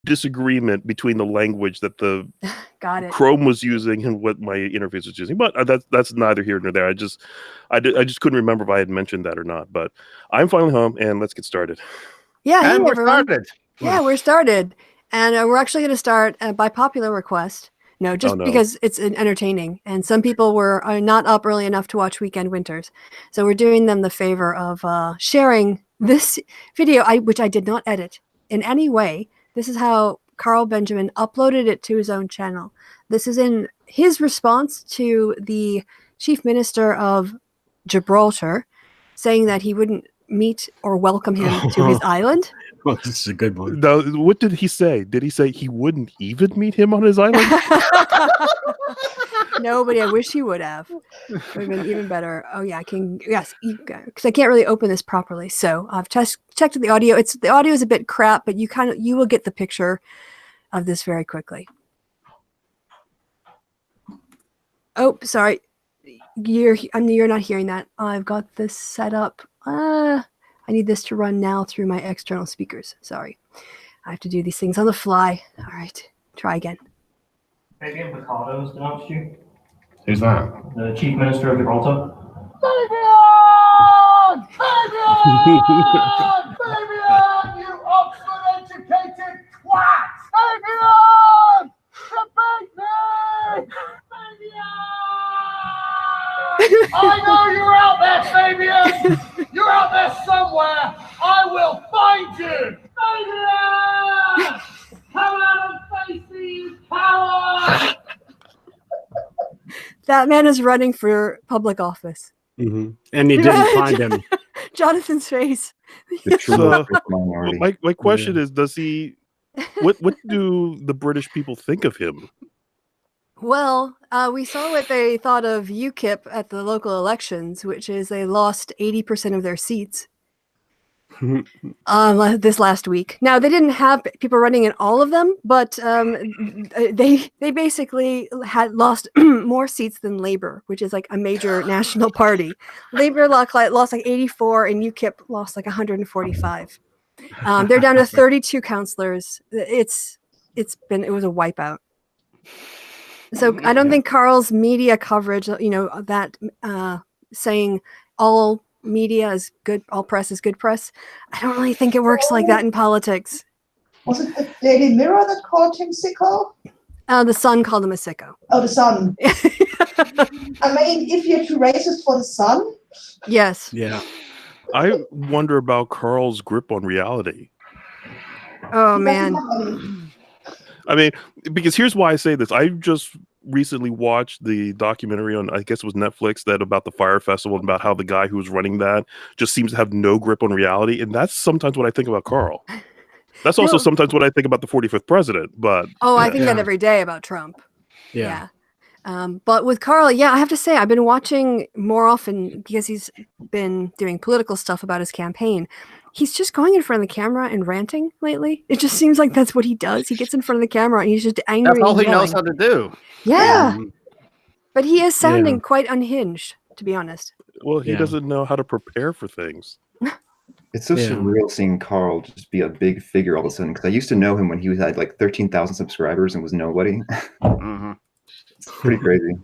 disagreement between the language that the Got it. Chrome was using and what my interface was using, but that's neither here nor there. I just couldn't remember if I had mentioned that or not. But I'm finally home, and let's get started. Yeah, hey, and we're everyone. started. Yeah, we're started, and we're actually going to start by popular request. No, just because it's entertaining, and some people are not up early enough to watch Weekend Winters, so we're doing them the favor of sharing this video, which I did not edit in any way. This is how Carl Benjamin uploaded it to his own channel. This is in his response to the Chief Minister of Gibraltar saying that he wouldn't meet or welcome him to his island. Well, this is a good one. Now, what did he say? Did he say he wouldn't even meet him on his island? No, but I wish he would have. Would have been even better. Oh yeah, I can. Yes, because I can't really open this properly. So I've checked the audio. The audio is a bit crap, but you will get the picture of this very quickly. Oh, sorry, you're not hearing that. I've got this set up. I need this to run now through my external speakers. Sorry, I have to do these things on the fly. All right, try again. Fabian Picado's denounced you. Who's that? The Chief Minister of Gibraltar. Fabian! Fabian! Fabian, you Oxford-educated twat! Fabian! Debate me! Fabian! I know you're out there, Fabian! You're out there somewhere! I will find you! Fabian! Come out and face me, you coward! That man is running for public office. Mm-hmm. And he didn't find him. Jonathan's face. So, my question is, does he? What do the British people think of him? Well, we saw what they thought of UKIP at the local elections, which is they lost 80% of their seats this last week. Now, they didn't have people running in all of them, but they basically had lost more seats than Labour, which is like a major national party. Labour lost like 84 and UKIP lost like 145. They're down to 32 councillors. It was a wipeout. So I don't think Carl's media coverage, that saying all media is good, all press is good press. I don't really think it works like that in politics. Was it the Daily Mirror that called him sicko? The Sun called him a sicko. Oh, the Sun. I mean, if you're too racist for the Sun. Yes. Yeah. I wonder about Carl's grip on reality. Oh, man. I mean, because here's why I say this. I just recently watched the documentary on, I guess it was Netflix, that about the Fire Festival and about how the guy who was running that just seems to have no grip on reality. And that's sometimes what I think about Carl. That's also sometimes what I think about the 45th president. But I think that every day about Trump. Yeah. But with Carl, I have to say, I've been watching more often because he's been doing political stuff about his campaign. He's just going in front of the camera and ranting lately. It just seems like that's what he does. He gets in front of the camera and he's just angry. That's all he knows how to do. Yeah. But he is sounding quite unhinged, to be honest. Well, he doesn't know how to prepare for things. It's so surreal seeing Carl just be a big figure all of a sudden, because I used to know him when he had like 13,000 subscribers and was nobody. Mm-hmm. It's pretty crazy.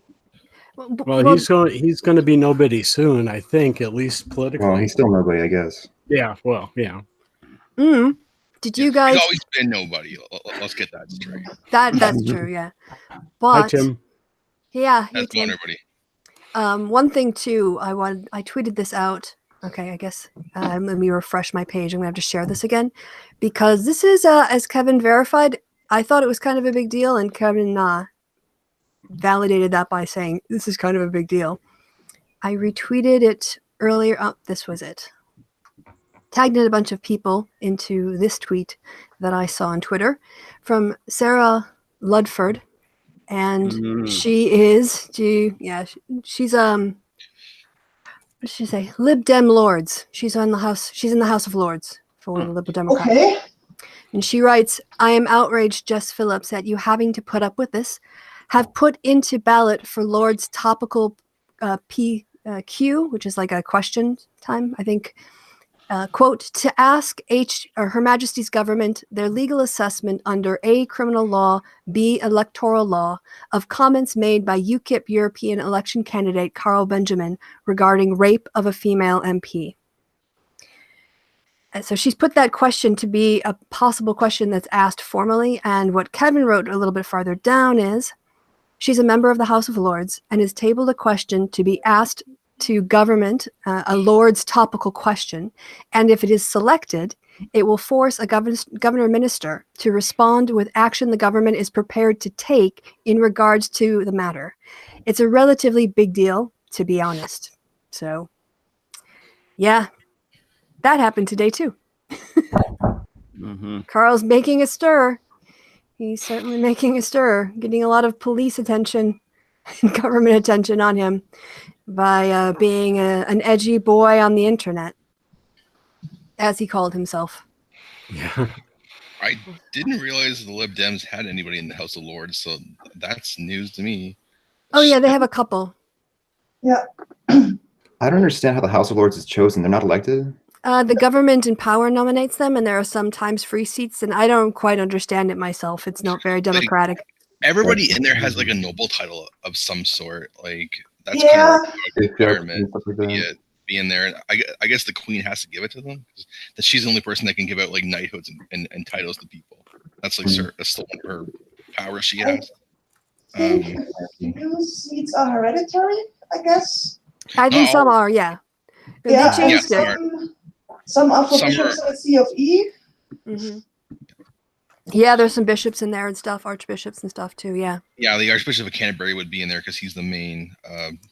Well, he's going to be nobody soon, I think, at least politically. Well, he's still nobody, I guess. Yeah, well, yeah. Did you guys? He's always been nobody. Let's get that straight. That's true, yeah. But hi, Tim. Yeah. That's one, everybody. One thing too, I tweeted this out. Okay, I guess let me refresh my page. I'm gonna have to share this again because this is as Kevin verified. I thought it was kind of a big deal, and Kevin validated that by saying this is kind of a big deal. I retweeted it earlier. Oh, this was it. Tagged in a bunch of people into this tweet that I saw on Twitter from Sarah Ludford, and she's what did she say? Lib Dem Lords. She's in the House of Lords for the Liberal Democrats. Okay. And she writes, I am outraged, Jess Phillips, at you having to put up with this. Have put into ballot for Lord's topical PQ, which is like a question time, I think. quote, to ask Her Majesty's government their legal assessment under A, criminal law, B, electoral law, of comments made by UKIP European election candidate Carl Benjamin regarding rape of a female MP. So she's put that question to be a possible question that's asked formally, and what Kevin wrote a little bit farther down is, she's a member of the House of Lords and has tabled a question to be asked to government, a Lord's topical question, and if it is selected, it will force a governor minister to respond with action the government is prepared to take in regards to the matter. It's a relatively big deal, to be honest. So, yeah, that happened today too. Carl's making a stir. He's certainly making a stir, getting a lot of police attention and government attention on him by being an edgy boy on the internet, as he called himself. Yeah. I didn't realize the Lib Dems had anybody in the House of Lords, so that's news to me. Oh yeah, they have a couple. Yeah. I don't understand how the House of Lords is chosen. They're not elected. The government in power nominates them, and there are sometimes free seats, and I don't quite understand it myself. It's not very democratic. Everybody in there has like a noble title of some sort. Like that's Yeah. kind of a requirement to be in there. And I guess the Queen has to give it to them. That she's the only person that can give out like knighthoods and titles to people. That's like that's the one her power she has. I think a few seats are hereditary, I guess. I think some are, yeah. Yeah, They changed it. Some are for Some bishops at C of E. Mm-hmm. Yeah, there's some bishops in there and stuff, archbishops and stuff too, yeah. Yeah, the Archbishop of Canterbury would be in there because he's the main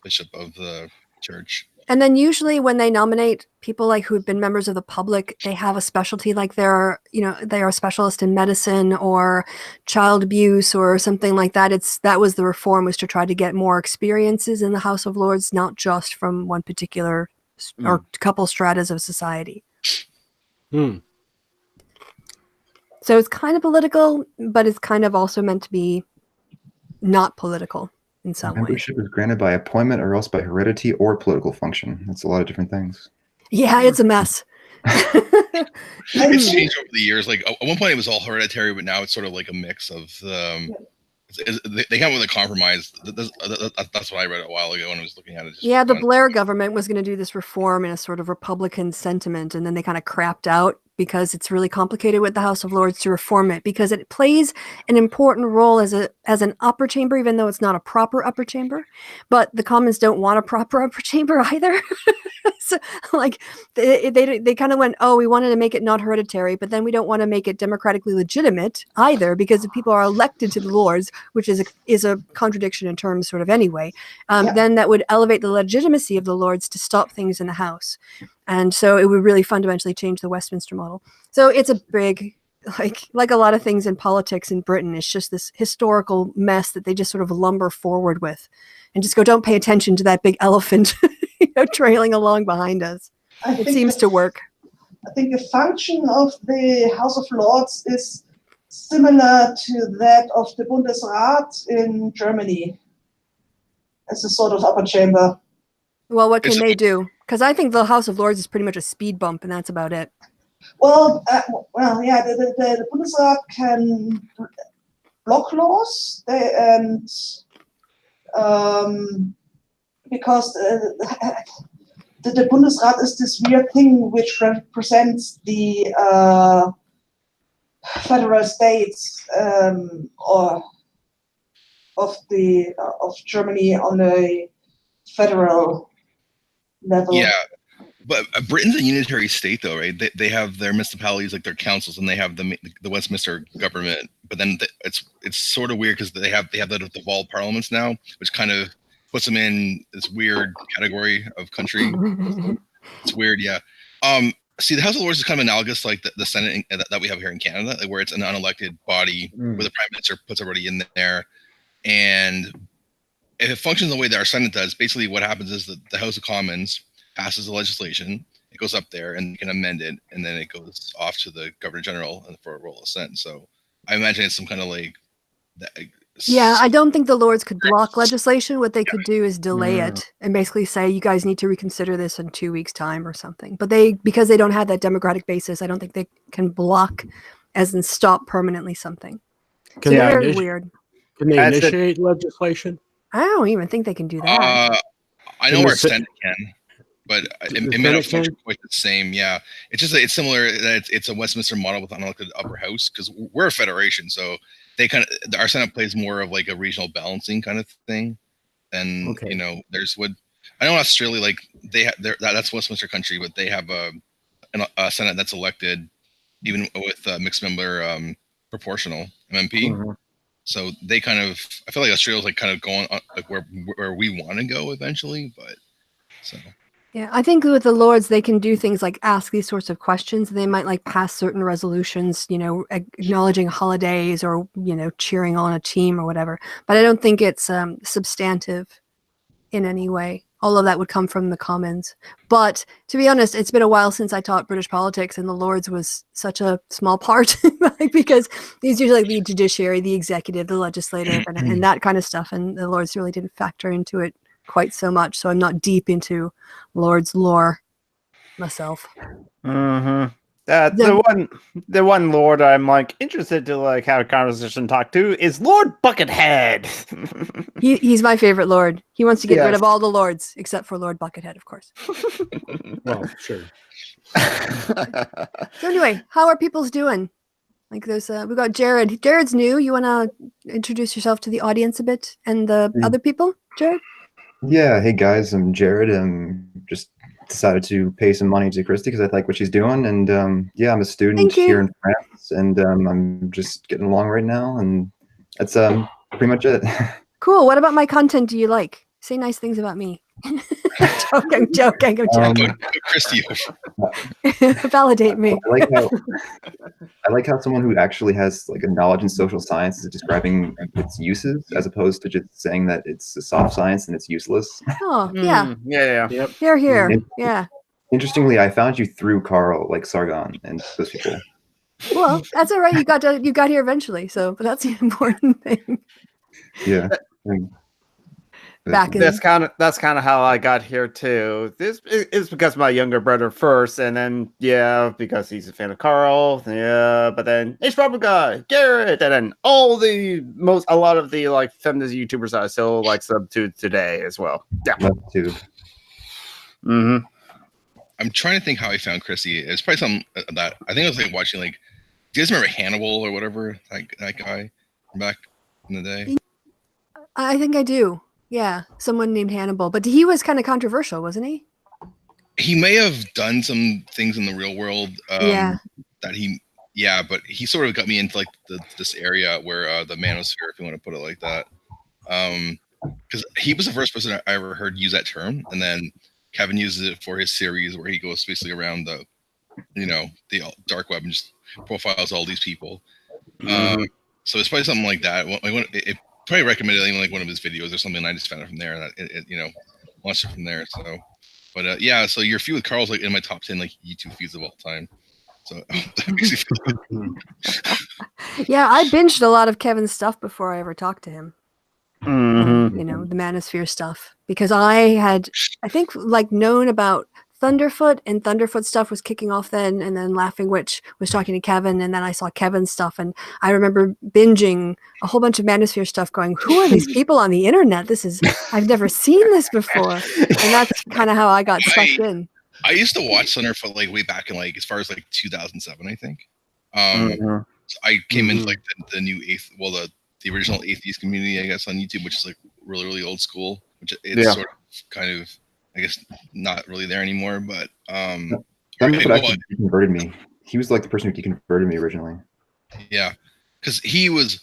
bishop of the church. And then usually when they nominate people like who've been members of the public, they have a specialty, like they are a specialist in medicine or child abuse or something like that. That was the reform, was to try to get more experiences in the House of Lords, not just from one particular or couple stratas of society. So it's kind of political, but it's kind of also meant to be not political in some way. Membership is granted by appointment or else by heredity or political function. That's a lot of different things. Yeah, it's a mess. It's changed over the years. Like at one point it was all hereditary, but now it's sort of like a mix of they come with a compromise. That's what I read a while ago when I was looking at it. Yeah, the Blair government was going to do this reform in a sort of Republican sentiment, and then they kind of crapped out because it's really complicated with the House of Lords to reform it, because it plays an important role as an upper chamber, even though it's not a proper upper chamber. But the Commons don't want a proper upper chamber either. So, like, they kind of went, oh, we wanted to make it not hereditary, but then we don't want to make it democratically legitimate either, because if people are elected to the Lords, which is a contradiction in terms sort of anyway, then that would elevate the legitimacy of the Lords to stop things in the House. And so it would really fundamentally change the Westminster model. So it's a big, like a lot of things in politics in Britain, it's just this historical mess that they just sort of lumber forward with and just go, don't pay attention to that big elephant trailing along behind us. It seems to work. I think the function of the House of Lords is similar to that of the Bundesrat in Germany as a sort of upper chamber. Well, what can they do? Because I think the House of Lords is pretty much a speed bump, and that's about it. Well, yeah, the Bundesrat can block laws, because the Bundesrat is this weird thing which represents the federal states or of Germany on a federal level. Yeah, but Britain's a unitary state, though, right? They have their municipalities, like their councils, and they have the Westminster government. But then it's sort of weird because they have the devolved parliaments now, which kind of puts them in this weird category of country. It's weird, yeah. See, the House of Lords is kind of analogous, like the Senate that we have here in Canada, like where it's an unelected body where the Prime Minister puts everybody in there, and if it functions the way that our Senate does, basically what happens is that the House of Commons passes the legislation, it goes up there and you can amend it, and then it goes off to the Governor General for a roll of assent. So I imagine it's some kind of like Yeah, I don't think the Lords could block legislation. What they could do is delay it and basically say, you guys need to reconsider this in 2 weeks' time or something. But because they don't have that democratic basis, I don't think they can block as in stop permanently something. So they're very weird. Can they initiate legislation? I don't even think they can do that. I know our Senate can, but it may not function quite the same. Yeah, it's similar. That it's a Westminster model with unelected upper house because we're a federation, so our Senate plays more of like a regional balancing kind of thing. And there's I know Australia, like that's Westminster country, but they have a Senate that's elected even with mixed member proportional MMP. Mm-hmm. So they I feel like Australia's like kind of going like where we want to go eventually, but so. Yeah, I think with the Lords, they can do things like ask these sorts of questions. They might like pass certain resolutions, acknowledging holidays or, cheering on a team or whatever. But I don't think it's substantive in any way. All of that would come from the Commons. But to be honest, it's been a while since I taught British politics, and the Lords was such a small part because these usually like the judiciary, the executive, the legislative, and that kind of stuff. And the Lords really didn't factor into it quite so much. So I'm not deep into Lord's lore myself. Mm-hmm. The one Lord I'm like interested to like have a conversation talk to is Lord Buckethead. He's my favorite Lord. He wants to get rid of all the Lords except for Lord Buckethead, of course. Well, sure. So anyway, how are people's doing? Like there's we got Jared. Jared's new. You want to introduce yourself to the audience a bit and the other people, Jared? Yeah. Hey guys, I'm Jared. I'm just decided to pay some money to Christy because I like what she's doing, and I'm a student here in France, and I'm just getting along right now, and that's pretty much it. Cool. What about my content do you like? Say nice things about me. I'm joking. Christy. Validate me. I like how someone who actually has like a knowledge in social science is describing its uses as opposed to just saying that it's a soft science and it's useless. Oh, yeah. Yeah. Yep. Here. Yeah. Interestingly, I found you through Carl, like Sargon and those people. Well, that's all right. You got here eventually, so but that's the important thing. Yeah. That's kind of how I got here too. This is because my younger brother first, and then because he's a fan of Carl. Yeah, but then H Papa guy, Garrett, and then a lot of the like feminist YouTubers I still like sub to today as well. Yeah, love too. Mm-hmm. I'm trying to think how I found Chrissy. It's probably something that I think I was like watching like. Do you guys remember Hannibal or whatever that guy from back in the day? I think I do. Yeah, someone named Hannibal, but he was kind of controversial, wasn't he? He may have done some things in the real world. But he sort of got me into like this area where the manosphere, if you want to put it like that. Because he was the first person I ever heard use that term, and then Kevin uses it for his series where he goes basically around the dark web and just profiles all these people. So it's probably something like that. It probably recommended like one of his videos or something, and I just found it from there, and it launched it from there. So, but so your feud with Carl's like in my top 10 like YouTube feeds of all time. So that makes you feel good. Yeah, I binged a lot of Kevin's stuff before I ever talked to him. Mm-hmm. The Manosphere stuff, because I think like known about Thunderfoot, and Thunderfoot stuff was kicking off then, and then Laughing Witch was talking to Kevin, and then I saw Kevin's stuff, and I remember binging a whole bunch of Manosphere stuff going, who are these people on the internet? I've never seen this before. And that's kind of how I got sucked in. I used to watch Thunderfoot like way back in like as far as like 2007, I think. So I came into like the new the original atheist community, I guess, on YouTube, which is like really, really old school, which it's sort of kind of, I guess, not really there anymore, but Thunderfoot actually deconverted me. He was like the person who deconverted me originally. Yeah, because he was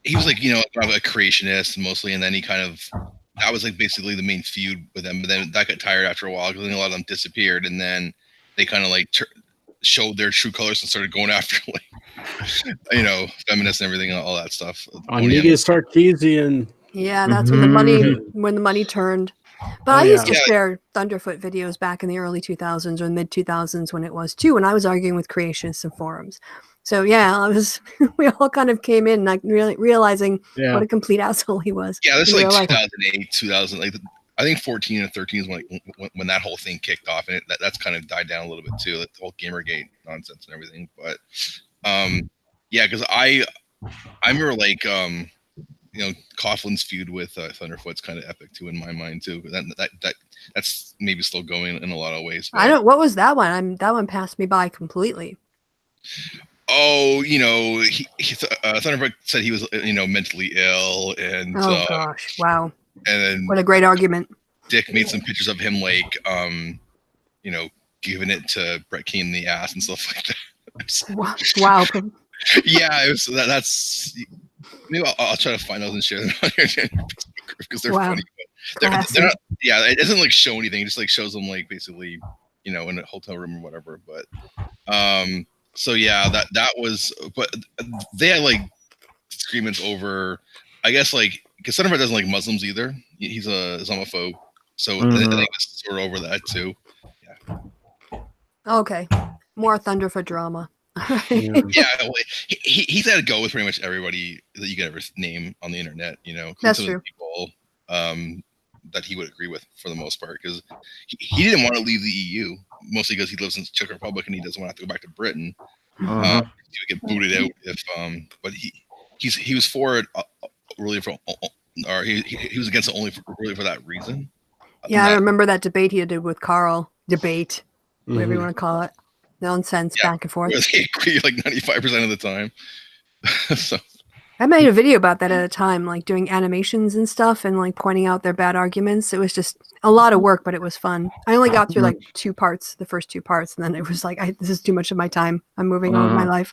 like a creationist mostly, and then that was like basically the main feud with them. But then that got tired after a while because then a lot of them disappeared, and then they kind of like showed their true colors and started going after like feminists and everything and all that stuff. Onega Sarkeesian. Yeah, that's when the money turned. But I used to share Thunderfoot videos back in the early 2000s or mid 2000s when it was too, when I was arguing with creationists in forums. So yeah, we all kind of came in like really realizing what a complete asshole he was. Yeah, that's in like real life. 2008, 2000. Like I think 14 and 13 is when that whole thing kicked off, and that's kind of died down a little bit too, like the whole Gamergate nonsense and everything. But yeah, because I remember like Coughlin's feud with Thunderfoot's kind of epic too in my mind too. That's maybe still going in a lot of ways. But... I don't. What was that one? That one passed me by completely. Oh, Thunderfoot said he was mentally ill, and oh gosh, wow. And then what a great argument. Dick made some pictures of him like giving it to Brett Keane in the ass and stuff like that. Wow. Yeah, it was, that's maybe I'll try to find those and share them on your because they're funny. They're not, yeah, it doesn't like show anything. It just like shows them like basically in a hotel room or whatever. But so yeah, that was. But they had like disagreements over, I guess, like because Thunderfoot doesn't like Muslims either. He's a Islamophobe, so I think it's sort of over that too. Yeah. Okay, more Thunderfoot drama. Yeah, well, he's had to go with pretty much everybody that you could ever name on the internet. That's true. People that he would agree with for the most part, because he didn't want to leave the EU, mostly because he lives in the Czech Republic and he doesn't want to have to go back to Britain. He would get booted out if, but he was for it really for, or he was against it only really for that reason. Yeah, I remember that debate he did with Carl. Debate, whatever you want to call it. Nonsense, back and forth. They agree like 95% of the time. So. I made a video about that at a time, like doing animations and stuff and like pointing out their bad arguments. It was just a lot of work, but it was fun. I only got through like the first two parts, and then it was like, this is too much of my time. I'm moving on with my life.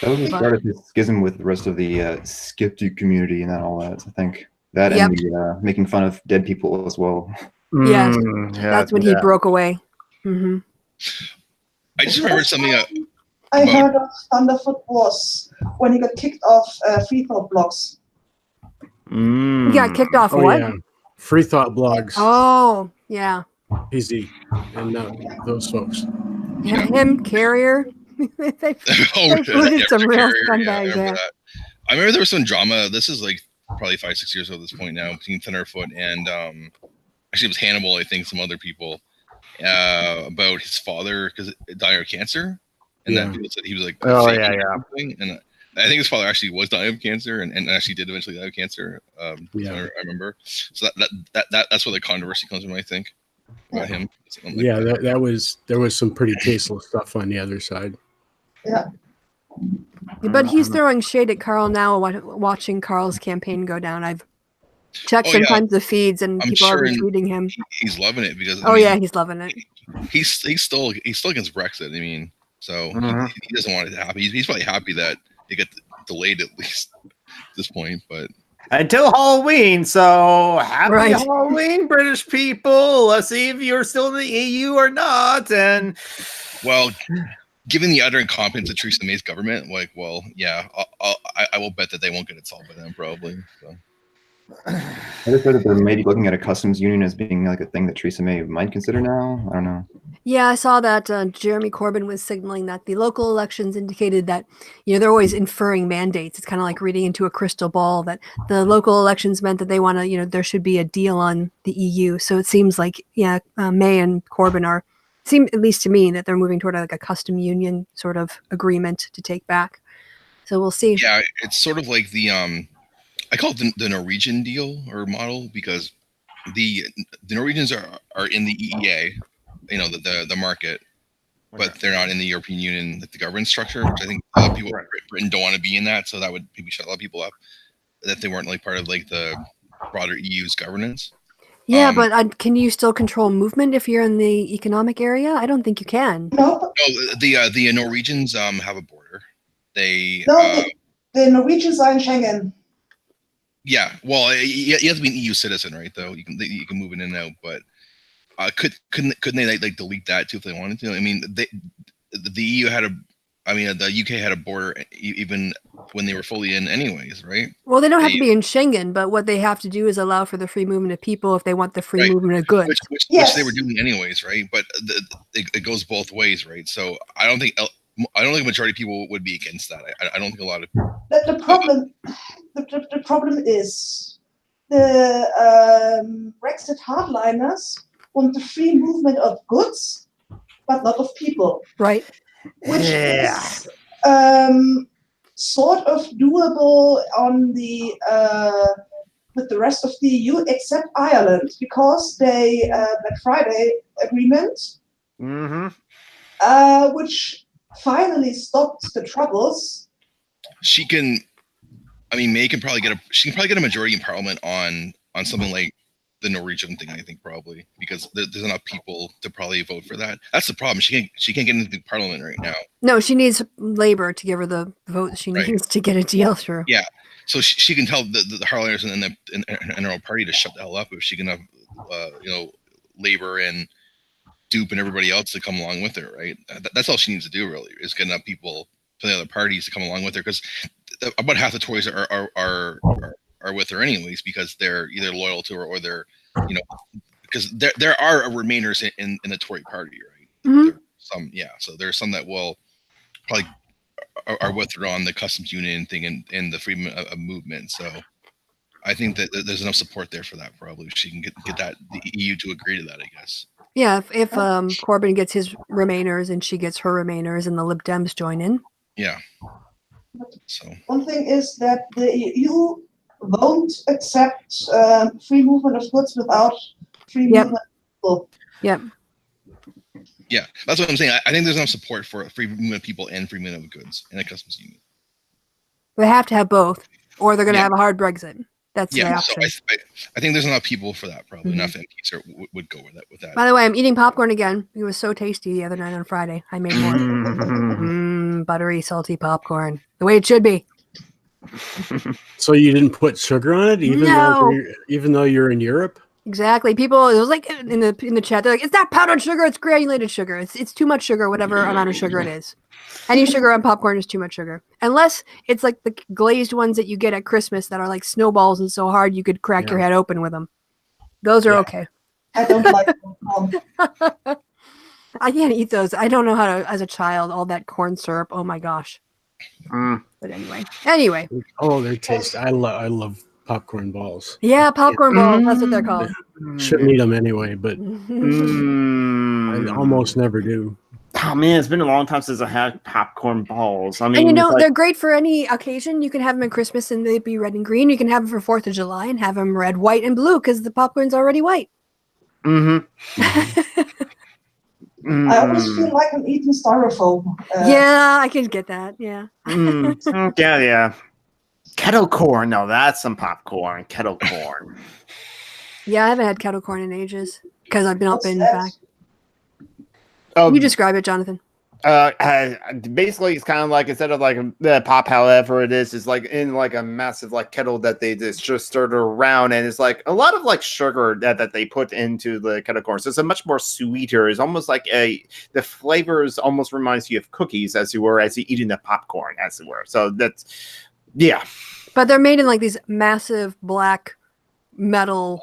That was the start of his schism with the rest of the skeptic community and all that. I think that and the making fun of dead people as well. Yes, that's when he broke away. I just remembered something. I heard of Thunderfoot was when he got kicked off free throw blogs. He got kicked off what? Yeah. Free thought blogs. Oh, yeah. Easy. And those folks. Yeah, him, Carrier. they booted some real scumbags there. I remember there was some drama. This is like probably 5-6 years ago at this point now between Thunderfoot and actually it was Hannibal, I think, some other people. About his father because dying of cancer, and then people said he was like, and I think his father actually was dying of cancer, and actually did eventually die of cancer. I remember. So that's where the controversy comes from, I think, about him. Like there was some pretty tasteless stuff on the other side. Yeah. But he's throwing shade at Carl now, watching Carl's campaign go down. I've checked sometimes the feeds, and people are retweeting him. He's loving it because he's loving it. He's still against Brexit. I mean, so he doesn't want it to happen. He's probably happy that it got delayed at least at this point, but until Halloween. So happy Halloween, British people. Let's see if you're still in the EU or not. And well, given the utter incompetence of Theresa May's government, like, well, yeah, I will bet that they won't get it solved by them probably. So. I just heard that they're maybe looking at a customs union as being like a thing that Theresa May might consider now. I don't know. Yeah, I saw that Jeremy Corbyn was signaling that the local elections indicated that, they're always inferring mandates. It's kind of like reading into a crystal ball that the local elections meant that they want to, there should be a deal on the EU. So it seems like, May and Corbyn seem, at least to me, that they're moving toward like a custom union sort of agreement to take back. So we'll see. Yeah, it's sort of like the I call it the Norwegian deal or model because the Norwegians are in the EEA, the market, but they're not in the European Union, like the governance structure, which I think a lot of people in Britain don't want to be in that. So that would maybe shut a lot of people up that they weren't like part of like the broader EU's governance. Yeah, but can you still control movement if you're in the economic area? I don't think you can. No, the Norwegians have a border. The Norwegians are in Schengen. Yeah, well, you have to be an EU citizen, right? Though you can move in and out, but couldn't they like delete that too if they wanted to? I mean, the EU the UK had a border even when they were fully in, anyways, right? Well, they don't have to be in Schengen, but what they have to do is allow for the free movement of people if they want the free movement of goods, which they were doing anyways, right? But it goes both ways, right? So I don't think I don't think a majority of people would be against that. I don't think a lot of The problem is the Brexit hardliners want the free movement of goods, but not of people. Right. Which is sort of doable on the with the rest of the EU except Ireland, because they Black Friday agreement, which finally stopped the troubles. She can. I mean, May can probably get a majority in Parliament on something like the Norwegian thing. I think probably because there's enough people to probably vote for that. That's the problem. She can't get into Parliament right now. No, she needs Labour to give her the vote she needs to get a deal through. Yeah, so she can tell the Hardliners and her own party to shut the hell up if she can have Labour and Dupe and everybody else to come along with her. Right, that's all she needs to do really is get enough people from the other parties to come along with her, because about half the Tories are with her anyways, because they're either loyal to her or they're because there are remainers in the Tory party, right? So there's some that will probably are with her on the customs union thing and the freedom of movement. So I think that there's enough support there for that. Probably if she can get the EU to agree to that, I guess. Yeah, if Corbyn gets his Remainers and she gets her Remainers and the Lib Dems join in. Yeah. So one thing is that the EU won't accept free movement of goods without free movement of people. Yep. Yeah, that's what I'm saying. I think there's enough support for free movement of people and free movement of goods in a customs union. They have to have both, or they're going to have a hard Brexit. That's the option. So I think there's enough people for that. Probably enough MPs would go with that. By the way, I'm eating popcorn again. It was so tasty the other night on Friday. I made more. Buttery, salty popcorn, the way it should be. So you didn't put sugar on it, even though you're in Europe. Exactly. People, it was like in the chat, they're like, "It's not powdered sugar; it's granulated sugar. It's too much sugar, whatever amount of sugar it is. Any sugar on popcorn is too much sugar, unless it's like the glazed ones that you get at Christmas that are like snowballs and so hard you could crack your head open with them. Those are okay. I don't like them. I can't eat those. I don't know how to. As a child, all that corn syrup. Oh my gosh. But anyway. Oh, they taste. I love popcorn balls. Yeah, popcorn balls. That's what they're called. Shouldn't eat them anyway, but I almost never do. Oh man, it's been a long time since I had popcorn balls. I mean, and they're great for any occasion. You can have them at Christmas and they'd be red and green. You can have them for 4th of July and have them red, white, and blue because the popcorn's already white. I always feel like I'm eating styrofoam. Yeah, I can get that. Yeah. Yeah. Kettle corn. No, that's some popcorn. Kettle corn. Yeah, I haven't had kettle corn in ages because I've been up and back. You describe it, Jonathan. Basically, it's kind of like instead of like the pop, however it is like in like a massive like kettle that they just stirred around, and it's like a lot of like sugar that they put into the kettle corn. So it's a much more sweeter. It's almost like the flavors almost reminds you of cookies as you eating the popcorn as it were. So that's But they're made in like these massive black metal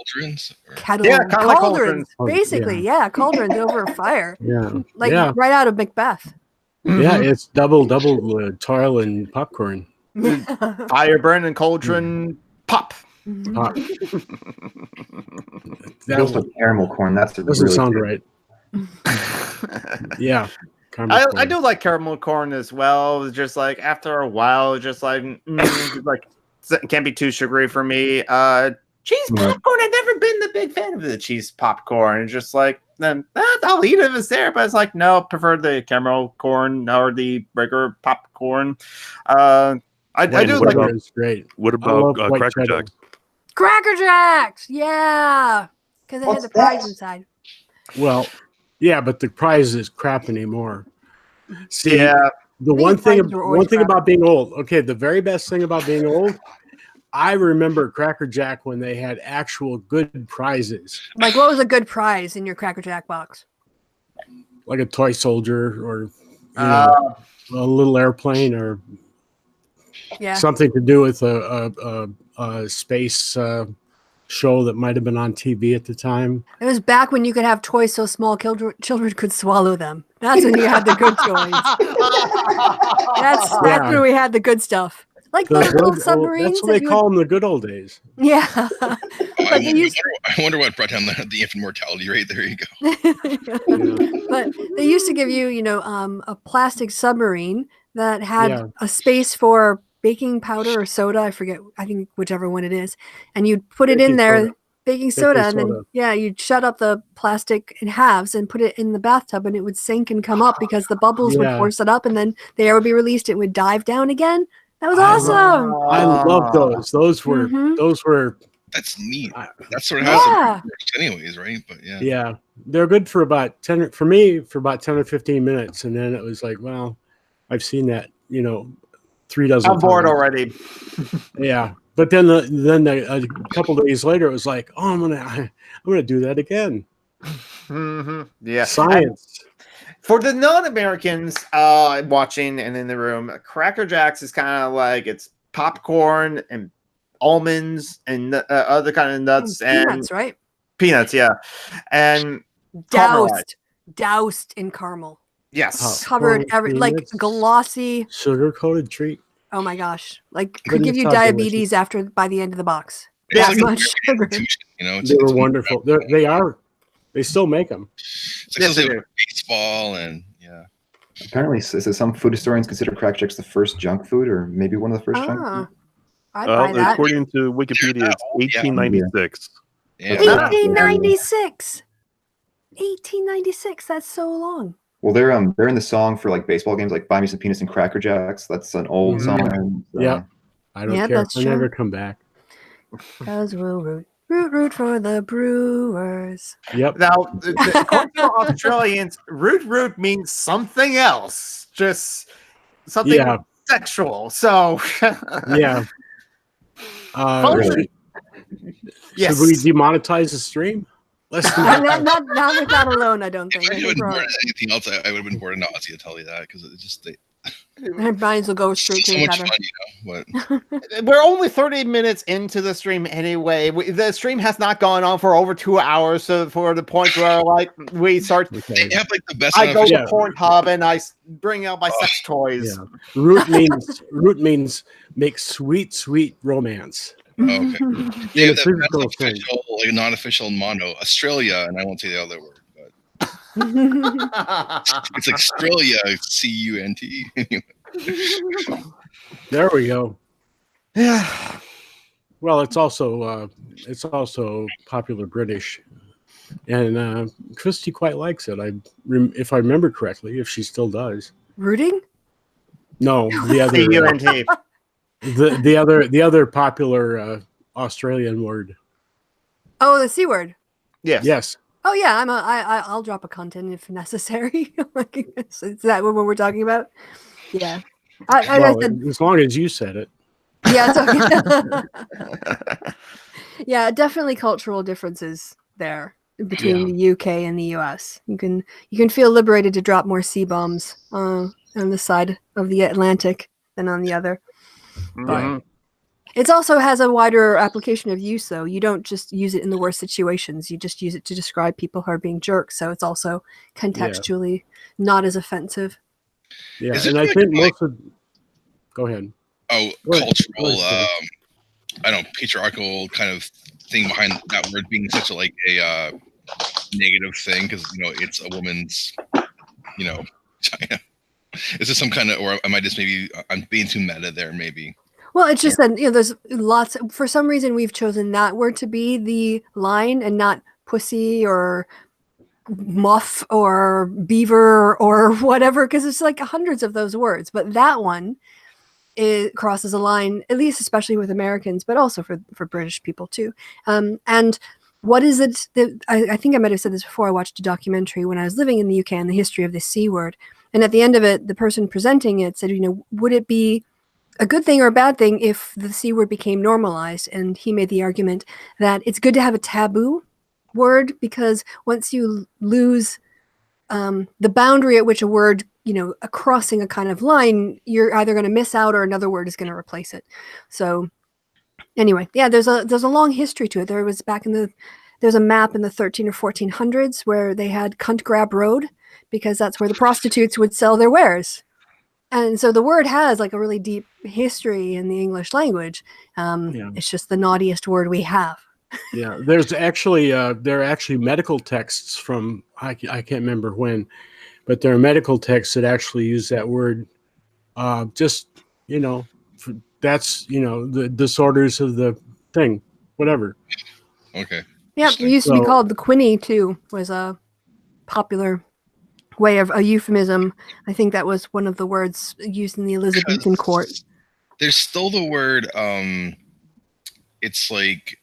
kettle cauldrons, basically. Yeah, cauldrons over a fire. Right out of Macbeth. Yeah, it's double toil and popcorn. Fire burn and cauldron pop. That caramel corn. That doesn't sound right. Yeah. I do like caramel corn as well. Just like after a while, just like can't be too sugary for me. Cheese popcorn. I've never been the big fan of the cheese popcorn. It's just like then I'll eat it if it's there, but it's like no, prefer the caramel corn or the regular popcorn. I do like it. It's great. What about Cracker Jacks? Cracker Jacks, yeah, because it had the prize inside. Well, yeah, but the prize is crap anymore. See, the one thing about being old. Okay, the very best thing about being old. I remember Cracker Jack when they had actual good prizes. Like, what was a good prize in your Cracker Jack box? Like a toy soldier or a little airplane or something to do with a space show that might have been on TV at the time. It was back when you could have toys so small children could swallow them. That's when you had the good toys. That's when we had the good stuff. Like those little submarines. That's what they call them, the good old days. Yeah. I wonder what brought down the infant mortality rate. There you go. But they used to give you, a plastic submarine that had a space for baking powder or soda. I forget. I think whichever one it is. And you'd put it in there, baking soda. And then, you'd shut up the plastic in halves and put it in the bathtub and it would sink and come up because the bubbles would force it up and then the air would be released. It would dive down again. That was awesome. I love those. Those were. That's neat. That's sort of how it anyways, right? But yeah, they're good for about 10 or 15 minutes, and then it was like, well, I've seen that, 3 dozen. I'm bored already. Yeah, but then a couple of days later, it was like, oh, I'm gonna do that again. Mm-hmm. Yeah, science. For the non-Americans watching and in the room, Cracker Jacks is kind of like it's popcorn and almonds and other kind of nuts and peanuts, right? Peanuts, yeah, and doused in caramel. Yes, covered like glossy, sugar-coated treat. Oh my gosh! Like could give you diabetes by the end of the box. Yeah, that much sugar. They were wonderful. They still make them. Yes, they do. Baseball and Apparently, some food historians consider Cracker Jacks the first junk food, or maybe one of the first junk food. I'd buy that. According to Wikipedia, it's 1896. 1896. 1896. That's so long. Well, they're in the song for like baseball games, like "Buy Me Some Peanuts and Cracker Jacks." That's an old song. Yeah, I don't care. I'll never come back. Because we'll root for the Brewers. Yep. Now, according to Australians, root means something else, just something sexual. So yeah. Yes. Should we demonetize the stream? Let's not with that alone. I don't think. If I had been bored of anything else, I would have been bored of Nazi. I'll tell you that because it's just Brian's will go straight to so the much gutter. fun, We're only 30 minutes into the stream anyway. The stream has not gone on for over 2 hours, so for the point where we start. They have like the best. I go to Pornhub and I bring out my sex toys. Yeah. Root means make sweet romance. Okay. Yeah, that's official, like non-official mono Australia, and I won't say the other word, but it's Australia, CUNT. There we go. Yeah. Well, it's also popular British, and Christy quite likes it. If I remember correctly, if she still does. Rooting? No, the other CUNT. the other popular Australian word. Oh, the C word. Yes. Oh yeah, I'll drop a content if necessary. Is that what we're talking about? Yeah. I said, as long as you said it. Yeah, it's okay. Yeah, definitely cultural differences there between the UK and the US. You can feel liberated to drop more C-bombs on the side of the Atlantic than on the other. But it also has a wider application of use, though. You don't just use it in the worst situations. You just use it to describe people who are being jerks. So it's also contextually not as offensive. Yeah, and I think most of... Go ahead. Oh, cultural, I don't know, patriarchal kind of thing behind that word being such a negative thing because, it's a woman's, China. Is this some kind of, or am I just I'm being too meta there, maybe? Well, it's just that, there's lots, for some reason we've chosen that word to be the line and not pussy or muff or beaver or whatever, because it's like hundreds of those words. But that one, it crosses a line, at least especially with Americans, but also for British people too. And what is it that, I think I might have said this before, I watched a documentary when I was living in the UK on the history of the C word. And at the end of it, the person presenting it said, would it be a good thing or a bad thing if the C word became normalized? And he made the argument that it's good to have a taboo word because once you lose the boundary at which a word, crossing a kind of line, you're either going to miss out or another word is going to replace it. So anyway, yeah, there's a long history to it. There was back in the there's a map in the 13 or 1400s where they had Cunt Grab Road because that's where the prostitutes would sell their wares. And so the word has like a really deep history in the English language. It's just the naughtiest word we have. Yeah, there's actually there are actually medical texts from I can't remember when, but there are medical texts that actually use that word. Just that's the disorders of the thing, whatever. Okay. Yeah, it used to be called the Quinny too. Was a popular way of a euphemism. I think that was one of the words used in the Elizabethan court. There's still the word. It's like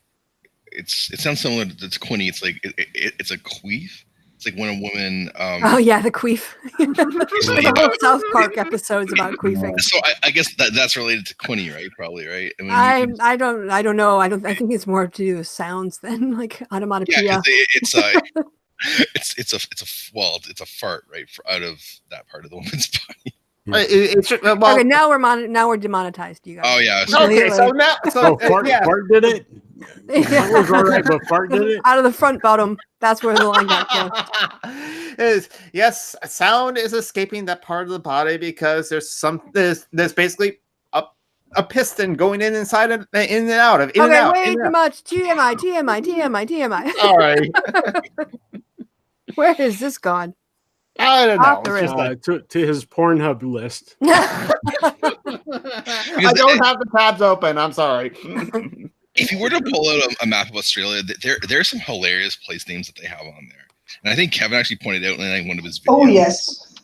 it sounds similar to Quinny. It's like it's a queef. It's like when a woman. Oh yeah, the queef. There's a whole South Park episodes about queefing. So I guess that's related to Quinny, right? Probably, right? I mean, I don't know. I think it's more to do with sounds than like onomatopoeia. Yeah, it's a fart, right, out of that part of the woman's body. Okay, now we're demonetized, you guys. Oh yeah. Okay, so now Fart did it. That was all right, but Fart did it. Out of the front bottom. That's where the line got crossed. Yes, sound is escaping that part of the body because there's basically a piston going inside and in and out of. Way too much. TMI. All right. Where has this gone? I don't know. To his Pornhub list. I don't have the tabs open. I'm sorry. If you were to pull out a map of Australia, there are some hilarious place names that they have on there, and I think Kevin actually pointed out in one of his videos. Oh yes.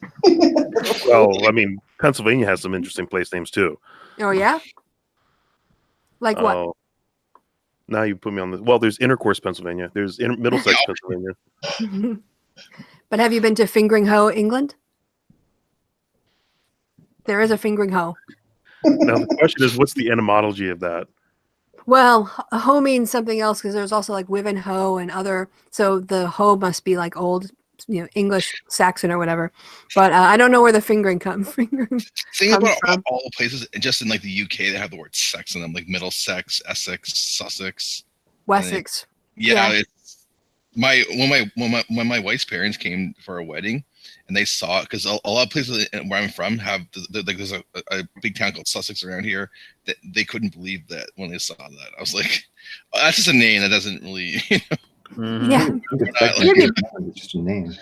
Well, I mean, Pennsylvania has some interesting place names too. Oh yeah. Like what? Now you put me on the. Well, there's Intercourse, Pennsylvania. There's Middlesex, Pennsylvania. But have you been to Fingering Hoe, England? There is a Fingering Hoe. Now the question is, what's the etymology of that? Well, hoe means something else because there's also like Wivenhoe and other. So the hoe must be like old, English, Saxon or whatever. But I don't know where the fingering comes. Think about all the places, just in like the UK, they have the word sex in them, like Middlesex, Essex, Sussex, Wessex. Yeah. When my wife's parents came for a wedding, and they saw it because a lot of places where I'm from have there's a big town called Sussex around here that they couldn't believe that when they saw that. I was like, oh, that's just a name that doesn't really. Yeah, it's just a name.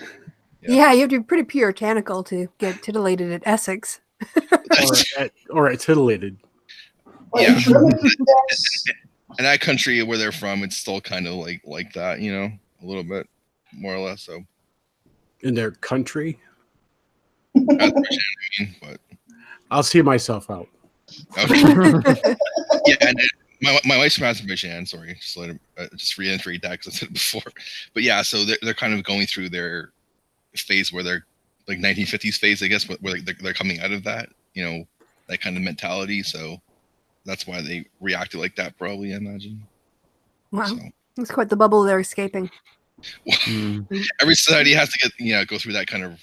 Yeah, you have to be pretty puritanical to get titillated at Essex. or at titillated. Yeah. In that country where they're from, it's still kind of like that, a little bit, more or less. So. In their country? But I'll see myself out. Okay. Yeah, and my wife's from Azerbaijan. Sorry, just reiterate that because I said it before. But yeah, so they're kind of going through their phase where they're like 1950s phase, I guess, where they're coming out of that, that kind of mentality. So that's why they reacted like that, probably, I imagine. Wow, it's quite the bubble they're escaping. Every society has to get go through that kind of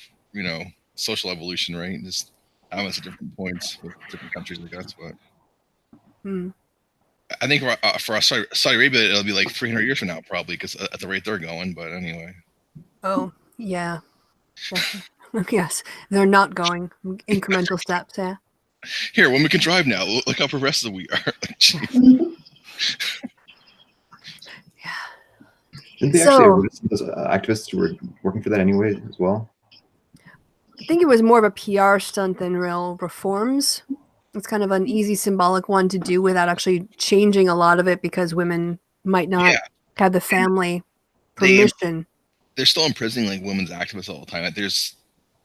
social evolution, right? Just having at different points with different countries, I guess. But I think for Saudi Arabia, it'll be like 300 years from now, probably, because at the rate they're going. But anyway. Oh yeah, yes, they're not going incremental steps. Yeah. Here, when we can drive now, look how progressive we are. Didn't they actually arrest those activists who were working for that anyway as well? I think it was more of a PR stunt than real reforms. It's kind of an easy symbolic one to do without actually changing a lot of it because women might not have the family permission. They're still imprisoning like women's activists all the time. There's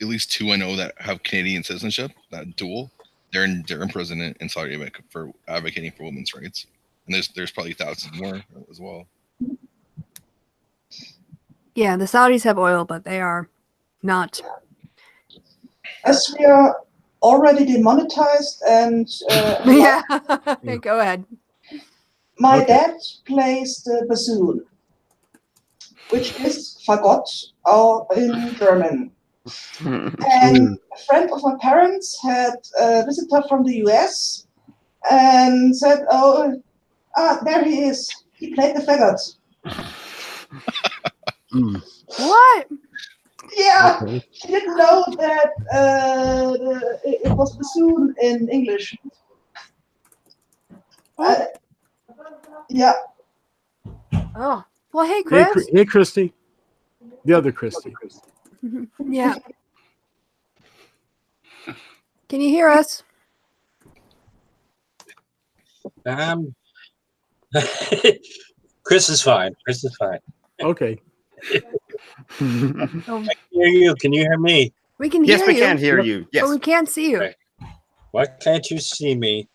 at least 2 I know that have Canadian citizenship, that dual. They're in prison in Saudi Arabia for advocating for women's rights, and there's probably thousands more as well. Yeah, the Saudis have oil, but they are not. As we are already demonetized and go ahead. My dad plays the bassoon, which is Fagott in German. And a friend of my parents had a visitor from the US and said, there he is. He played the faggot. What? Yeah, Okay. she didn't know that it was bassoon in English. Yeah. Oh, well, hey, Chris. Hey, Christy. The other Christy. Yeah. Can you hear us? Chris is fine. Chris is fine. Okay. I can hear you. Can you hear me? We can Yes, hear we you. can hear you. Yes. But we can't see you. Okay. Why can't you see me?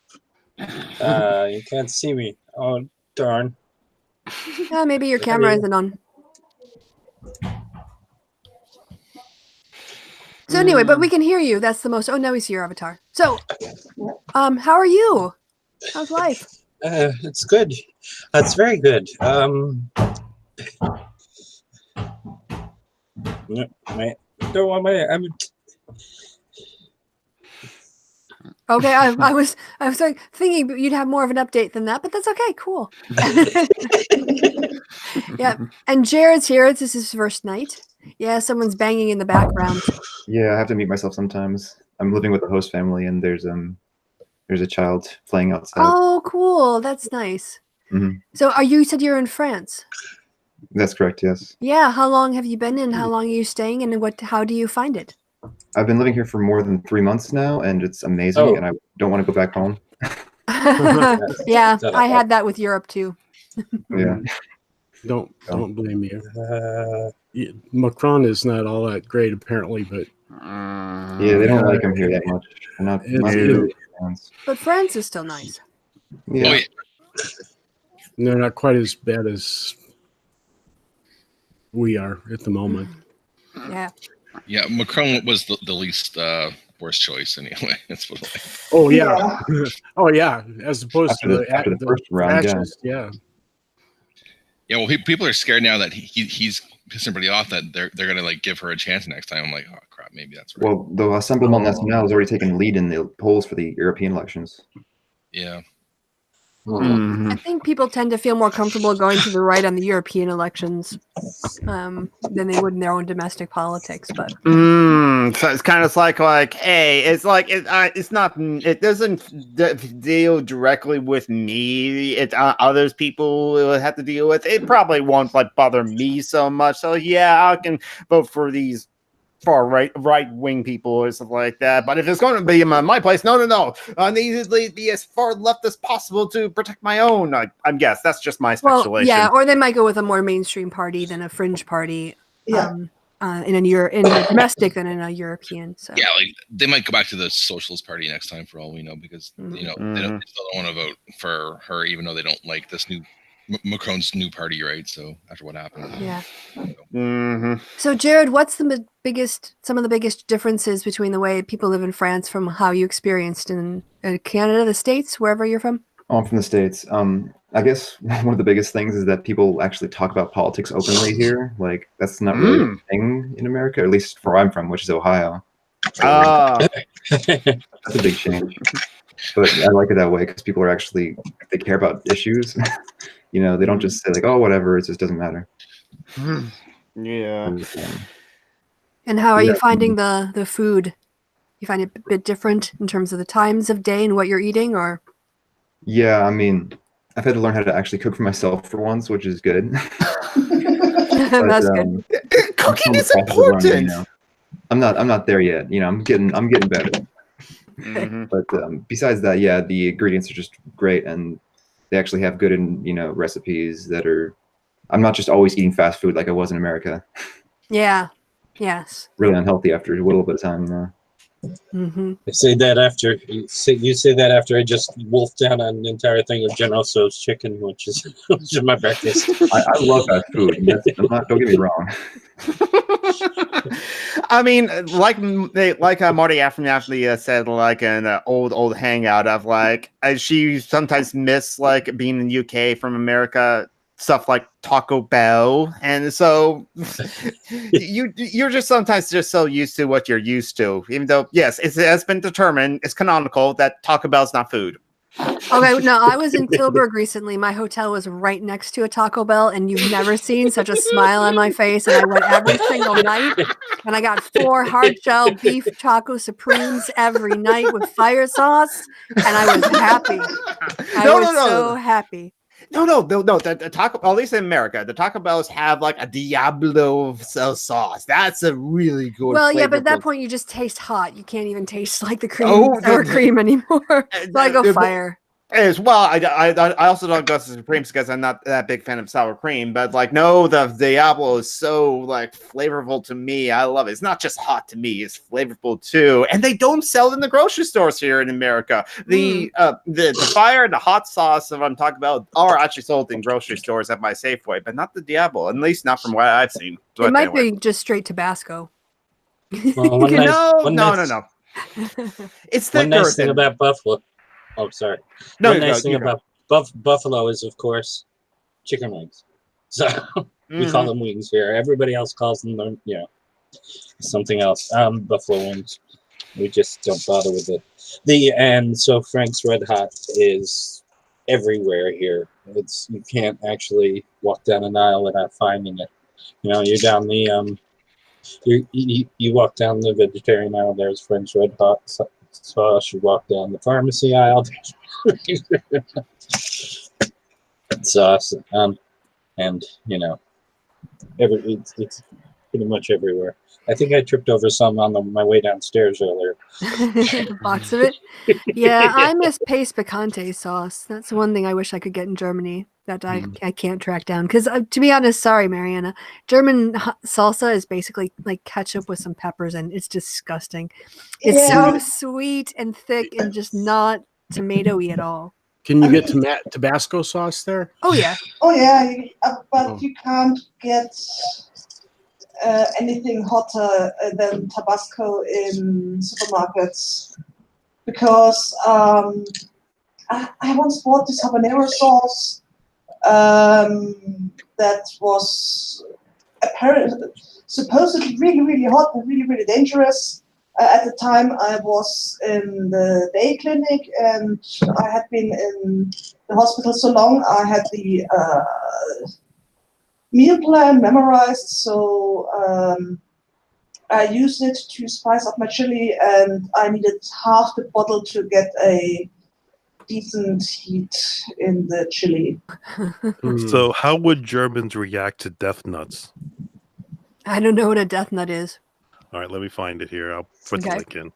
You can't see me. Oh, darn. Maybe your camera isn't on. So anyway, but we can hear you. That's the most. Oh, now we see your avatar. So, how are you? How's life? It's good. It's very good. Don't want my. I'm. Okay, I was like thinking you'd have more of an update than that, but that's okay. Cool. Yeah, and Jared's here. This is his first night. Yeah, someone's banging in the background. Yeah, I have to mute myself sometimes. I'm living with a host family, and there's a child playing outside. Oh, cool. That's nice. Mhm. So, you said you're in France? That's correct. Yes. Yeah. How long have you been in? How long are you staying? And how do you find it? I've been living here for more than 3 months now, and it's amazing. Oh. And I don't want to go back home. Yeah, I had that with Europe too. Yeah. Don't blame you. Macron is not all that great, apparently, but Yeah, they don't like him here that much. They're not really fans. But France is still nice. Yeah. Oh, yeah. they're not quite as bad as we are at the moment. Yeah. Yeah, Macron was the least worst choice anyway. That's what. Oh yeah, oh yeah. As opposed After the first round, fascist, yeah. Yeah, well, people are scared now that he's pissing everybody off that they're gonna like give her a chance next time. I'm like, oh crap, maybe that's right. Well, the Rassemblement National has already taken the lead in the polls for the European elections. Yeah. I think people tend to feel more comfortable going to the right on the European elections than they would in their own domestic politics. But so it's kind of like, hey, it's like it's not. It doesn't deal directly with me. It's others people will have to deal with. It probably won't like bother me so much. So yeah, I can vote for these far right wing people or something like that. But if it's going to be in my place, no. I need to be as far left as possible to protect my own. I guess that's just my speculation. Well, yeah, or they might go with a more mainstream party than a fringe party. Yeah. In a domestic than in a European. So Yeah, like they might go back to the Socialist Party next time for all we know, because they still don't want to vote for her, even though they don't like this new Macron's new party, right? So after what happened, yeah. So Jared, what's some of the biggest differences between the way people live in France from how you experienced in Canada, the States, wherever you're from? Oh, I'm from the States. I guess one of the biggest things is that people actually talk about politics openly here. Like, that's not really a thing in America, or at least where I'm from, which is Ohio. That's a big change. But I like it that way because people are actually, they care about issues. You know, they don't just say like, oh, whatever, it just doesn't matter. Yeah. And how are you finding the food? You find it a bit different in terms of the times of day and what you're eating, or? Yeah, I mean, I've had to learn how to actually cook for myself for once, which is good. But, that's good. Cooking is important. You know. I'm not there yet. You know, I'm getting better. But besides that, yeah, the ingredients are just great, and they actually have good, recipes that are. I'm not just always eating fast food like I was in America. Yeah. Yes. Really unhealthy after a little bit of time. I say that after you say that after I just wolfed down an entire thing of General Tso's chicken, which is my breakfast. I love fast food. Don't get me wrong. I mean, like Marty Afternoon said, like an old hangout of like, she sometimes miss like being in the UK from America. Stuff like Taco Bell, and so you're just sometimes just so used to what you're used to, even though yes, it has been determined, it's canonical that Taco Bell's not food. Okay, no, I was in Tilburg recently. My hotel was right next to a Taco Bell, and you've never seen such a smile on my face. And I went every single night, and I got 4 hard shell beef taco supremes every night with fire sauce, and I was happy. I was so happy. No. The Taco Bell, at least in America, the Taco Bells have like a Diablo sauce. That's a really good. Well, yeah, but at that point you just taste hot. You can't even taste like the cream, Oh, sour cream anymore. So I go fire. As well, I also don't go to Supremes because I'm not that big fan of sour cream. But like, no, the Diablo is so like flavorful to me. I love it. It's not just hot to me; it's flavorful too. And they don't sell it in the grocery stores here in America. The fire and the hot sauce that I'm talking about are actually sold in grocery stores at my Safeway, but not the Diablo. At least not from what I've seen. It might be just straight Tabasco. Well, No. It's one nice thing than about Buffalo. Oh, sorry. One nice thing about Buffalo is, of course, chicken wings. So we call them wings here. Everybody else calls them, something else. Buffalo wings. We just don't bother with it. And so Frank's Red Hot is everywhere here. You can't actually walk down an aisle without finding it. You're down the you walk down the vegetarian aisle. There's Frank's Red Hot sauce. You walk down the pharmacy aisle. Sauce. And it's pretty much everywhere. I think I tripped over some on my way downstairs earlier. A box of it. Yeah, I miss paste picante sauce. That's the one thing I wish I could get in Germany that I can't track down. Because to be honest, sorry, Mariana, German salsa is basically like ketchup with some peppers, and it's disgusting. It's so sweet and thick and just not tomatoey at all. Can you get Tabasco sauce there? Oh yeah. Oh yeah, but you can't get anything hotter than Tabasco in supermarkets because I once bought this habanero sauce that was apparently supposedly really hot and really dangerous. At the time, I was in the day clinic and I had been in the hospital so long. I had the meal plan memorized, so I used it to spice up my chili, and I needed half the bottle to get a decent heat in the chili. So, how would Germans react to death nuts? I don't know what a death nut is. All right, let me find it here. I'll put the link in.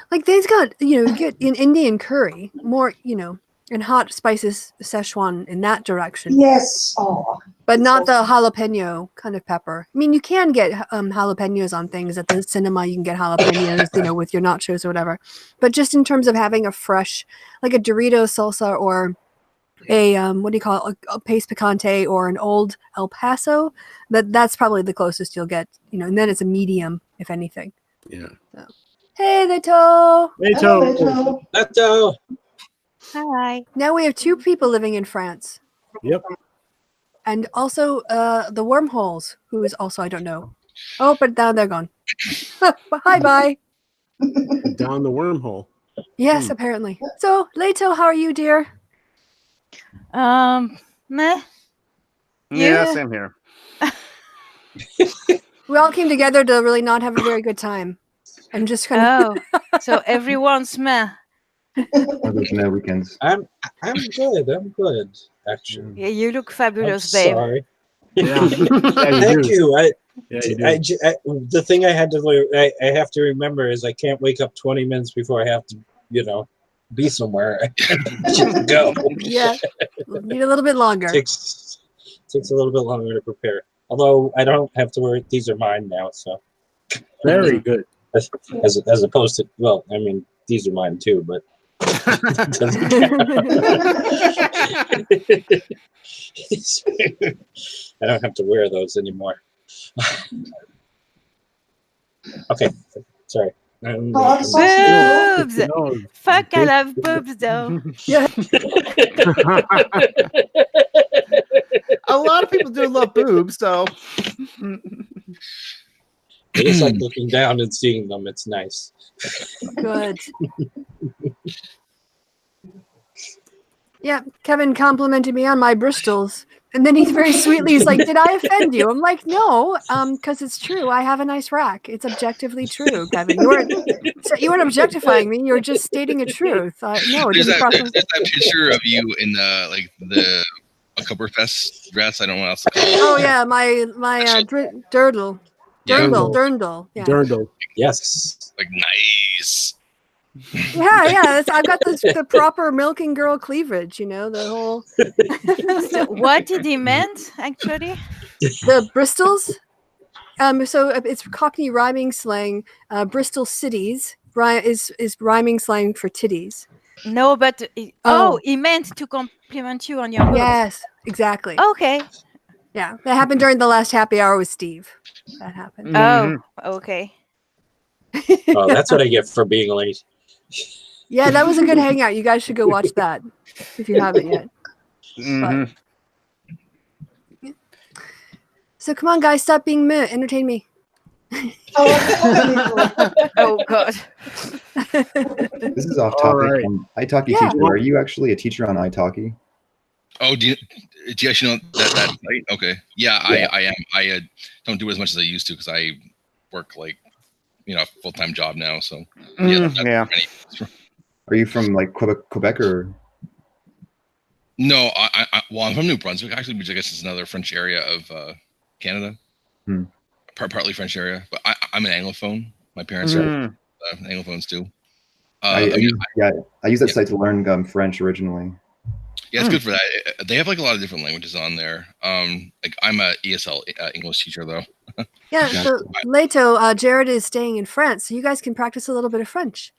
Like they've got, you get in Indian curry more, and hot spices, Szechuan in that direction. Yes. But not the jalapeno kind of pepper. I mean, you can get jalapenos on things at the cinema. You can get jalapenos, with your nachos or whatever. But just in terms of having a fresh, like a Dorito salsa or a a paste picante or an old El Paso, that's probably the closest you'll get. And then it's a medium, if anything. Yeah. So. Hey, Leto. Leto. Hi. Now we have 2 people living in France. Yep. And also the wormholes, who is also, I don't know. Oh, but now they're gone. Bye. Down the wormhole. Yes, apparently. So, Leto, how are you, dear? Meh. Yeah, same here. We all came together to really not have a very good time. I'm just kind of... so everyone's meh. There's no weekends. I'm good. Actually. Yeah, you look fabulous, babe. Sorry. Yeah. Thank you. The thing I have to remember is I can't wake up 20 minutes before I have to, be somewhere. Go. Yeah. Need a little bit longer. Takes a little bit longer to prepare. Although I don't have to worry. These are mine now, so. Very good. As opposed to, well, I mean, these are mine too, but. It doesn't count. I don't have to wear those anymore. Okay, sorry. Boobs! Fuck, I love boobs though. Yeah. A lot of people do love boobs, so. It is like looking down and seeing them. It's nice. Good. Yeah, Kevin complimented me on my Bristols. And then he very sweetly is like, "Did I offend you?" I'm like, "No, because it's true. I have a nice rack. It's objectively true, Kevin. You weren't objectifying me. You were just stating a truth. No, it There's didn't cross my." there's that picture of you in the Oktoberfest dress. I don't know what else to call it. Oh yeah, my dirndl. Yeah. Dirndl. Yes. Like nice. Yeah. I've got the proper milking girl cleavage. The whole. So what did he meant actually? The Bristols. So it's Cockney rhyming slang. Bristol cities is rhyming slang for titties. No, but he meant to compliment you on your boobs. Yes, exactly. Okay. Yeah, that happened during the last happy hour with Steve. That happened. Oh, okay. Oh, that's what I get for being late. Yeah, that was a good hangout. You guys should go watch that if you haven't yet. But, so come on, guys, stop being meh. Entertain me. Oh God. This is off topic. Right. italki teacher. Are you actually a teacher on italki? Oh, do you actually know that site? Okay. Yeah, I am. I don't do as much as I used to because I work a full-time job now. So yeah. Are you from like Quebec or? No, I'm from New Brunswick actually, which I guess is another French area of Canada. Partly French area, but I'm an Anglophone. My parents are Anglophones too. I use that site to learn French originally. Yeah, it's good for that. They have like a lot of different languages on there. Like I'm a ESL English teacher though. Yeah, so Leto, Jared is staying in France, so you guys can practice a little bit of French.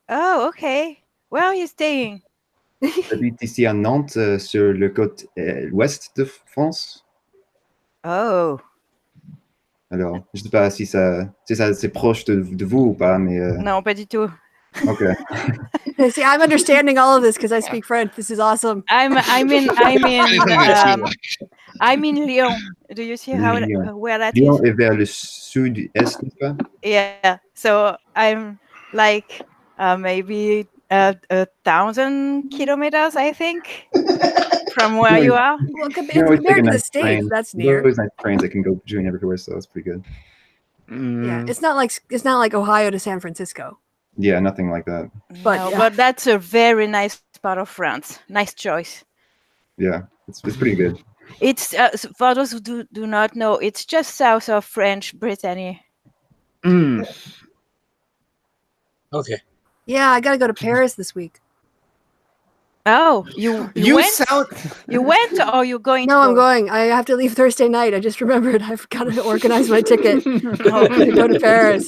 Oh, okay. Where are you staying? J'habite ici à Nantes, sur le côte ouest de France. Oh. Alors, je sais pas si c'est proche de vous ou pas, mais. Non, pas du tout. Okay. See, I'm understanding all of this because I speak French. This is awesome. I'm in Lyon. Do you see where that Lyon is? est vers le sud-est, n'est-ce pas? Yeah. So I'm like maybe 1,000 kilometers, I think, from where you are. Well, compared to the States, that's near. There's nice trains that can go between everywhere, so that's pretty good. Yeah, it's not like Ohio to San Francisco. Yeah, nothing like that. But that's a very nice part of France. Nice choice. Yeah, it's pretty good. It's for those who do not know, it's just south of French Brittany. Okay. Yeah, I gotta go to Paris this week. Oh, you went? You went, or you're going? No, I'm going. I have to leave Thursday night. I just remembered. I've got to organize my ticket to go to Paris.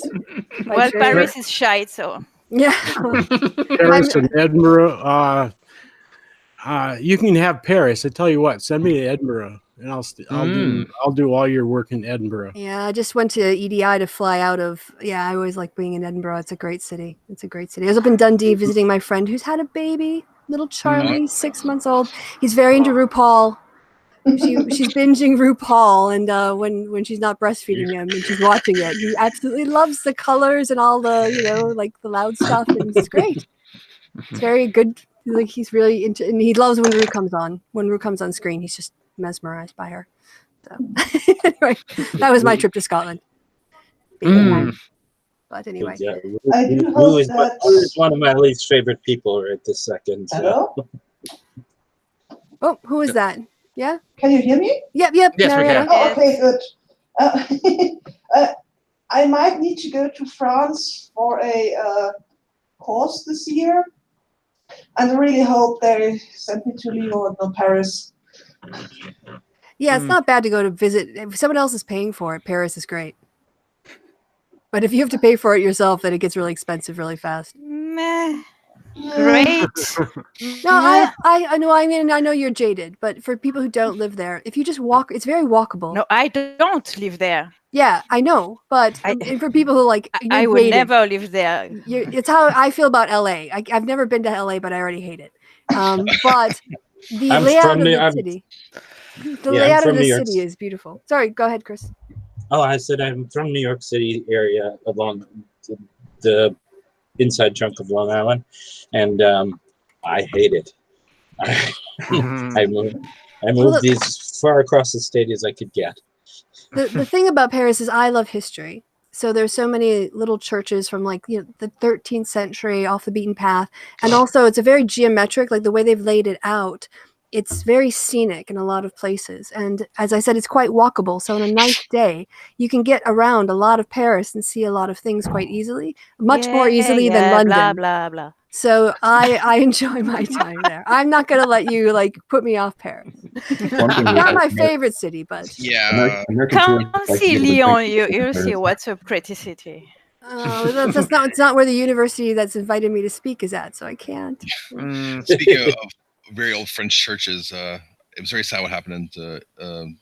Well, Paris is shite, so. Yeah. Paris and Edinburgh. You can have Paris. I tell you what, send me to Edinburgh, and I'll do all your work in Edinburgh. Yeah, I just went to EDI to fly out of. Yeah, I always like being in Edinburgh. It's a great city. I was up in Dundee visiting my friend who's had a baby. Little Charlie, 6 months old. He's very into RuPaul. She's binging RuPaul, and when she's not breastfeeding him and she's watching it, he absolutely loves the colors and all the like the loud stuff, and it's great. It's very good. Like he's really into, and he loves when Ru comes on. When Ru comes on screen, he's just mesmerized by her. So anyway, that was my trip to Scotland. But anyway, yeah, Ru is one of my least favorite people right this second. Hello? Oh, who is that? Yeah? Can you hear me? Yep. Yes, we Marietta. can. Oh, okay, good. I might need to go to France for a course this year, and I really hope they send me to Lyon and not Paris. Yeah, it's not bad to go to visit. If someone else is paying for it, Paris is great. But if you have to pay for it yourself, then it gets really expensive really fast. Meh. Great. No, I know. I mean, I know you're jaded, but for people who don't live there, if you just walk, it's very walkable. No, I don't live there. Yeah, I know, but and for people who like, I would never live there. It's how I feel about LA. I've never been to LA, but I already hate it. But the layout of the city, layout of the city is beautiful. Sorry, go ahead, Chris. Oh, I said I'm from New York City area along the inside chunk of Long Island, and I hate it. I moved as far across the state as I could get. The thing about Paris is I love history. So there's so many little churches from like the 13th century off the beaten path, and also it's a very geometric, like the way they've laid it out. It's very scenic in a lot of places, and as I said, it's quite walkable. So on a nice day, you can get around a lot of Paris and see a lot of things quite easily, much more easily than London. Blah blah blah. So I enjoy my time there. I'm not gonna let you like put me off Paris. Not my favorite city, but yeah. Come see Lyon. You'll see what's a pretty city. Oh, that's not. It's not where the university that's invited me to speak is at, so I can't. Speaking of very old French churches, it was very sad what happened in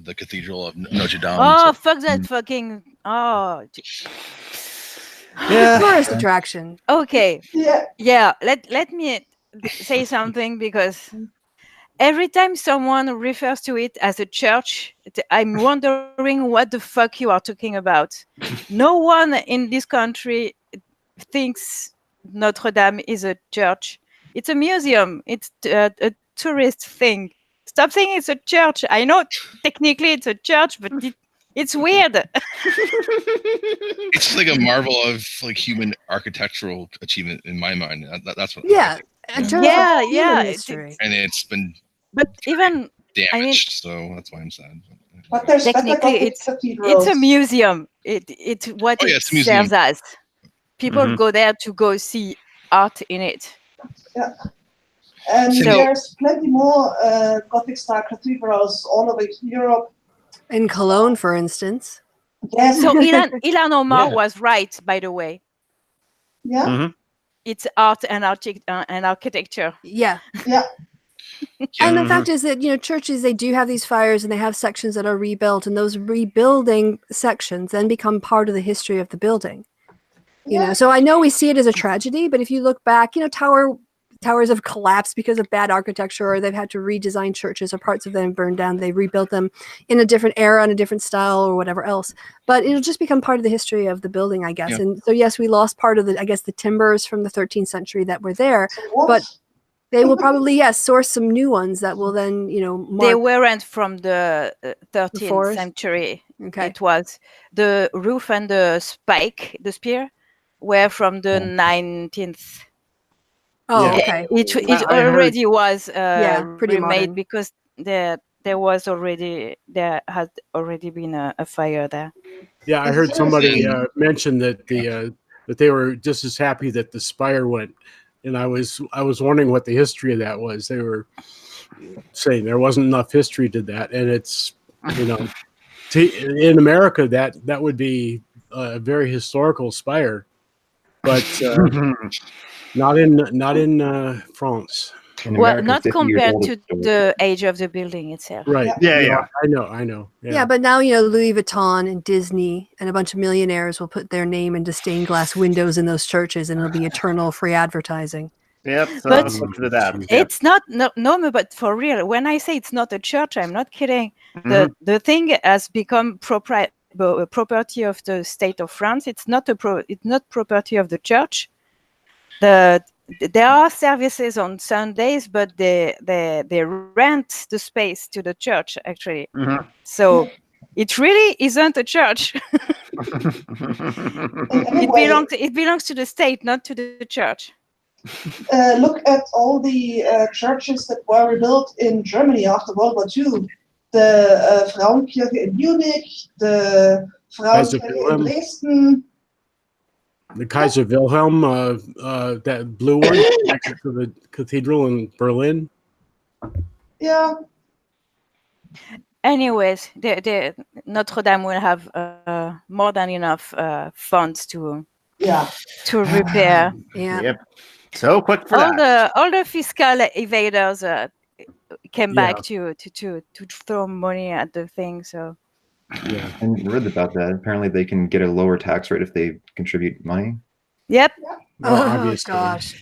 the Cathedral of Notre Dame. Oh, fuck that fucking. Oh. Yeah. Tourist attraction. Okay. Yeah. Let me say something, because every time someone refers to it as a church, I'm wondering what the fuck you are talking about. No one in this country thinks Notre Dame is a church. It's a museum. It's a tourist thing. Stop saying it's a church. I know technically it's a church, but it's weird. It's like a marvel of like human architectural achievement in my mind. That's what. Yeah. Yeah. And it's been. But even damaged, so that's why I'm sad. But there's technically it's a museum. It's what it serves as. People go there to go see art in it. Yeah. And there's plenty more Gothic style cathedrals all over Europe. In Cologne, for instance. Yes. So Ilan Omar was right, by the way. Yeah. It's art and architecture. Yeah. Yeah. And the fact is that, churches, they do have these fires and they have sections that are rebuilt, and those rebuilding sections then become part of the history of the building. So I know we see it as a tragedy, but if you look back, towers have collapsed because of bad architecture, or they've had to redesign churches, or parts of them burned down. They rebuilt them in a different era and a different style or whatever else. But it'll just become part of the history of the building, I guess. Yeah. And so, yes, we lost part of the timbers from the 13th century that were there, but they will probably, source some new ones that will then, They weren't from the 13th century. Okay. It was the roof and the spear were from the 19th. Oh, okay. It already was pretty remade modern. Because there had already been a fire there. Yeah, I heard somebody mention that that they were just as happy that the spire went, and I was wondering what the history of that was. They were saying there wasn't enough history to that, and it's in America that would be a very historical spire, but not in France. Well, not compared to the age of the building itself. Right. Yeah. I know. Yeah, but now, Louis Vuitton and Disney and a bunch of millionaires will put their name into stained glass windows in those churches, and it'll be eternal free advertising. Yep. So but it's not no, but for real, when I say it's not a church, I'm not kidding. The thing has become property of the state of France. It's not property of the church. There are services on Sundays, but they rent the space to the church, actually. So it really isn't a church. It belongs to the state, not to the church. Look at all the churches that were rebuilt in Germany after World War II. The Frauenkirche in Munich, the Frauenkirche in Dresden. The Kaiser Wilhelm, that blue one next to the cathedral in Berlin. Yeah. Anyways, the Notre Dame will have more than enough funds to repair. Yeah. Yep. So quick for that. All the fiscal evaders came back to throw money at the thing. So. Yeah, and read about that. Apparently, they can get a lower tax rate if they contribute money. Yep. Oh gosh.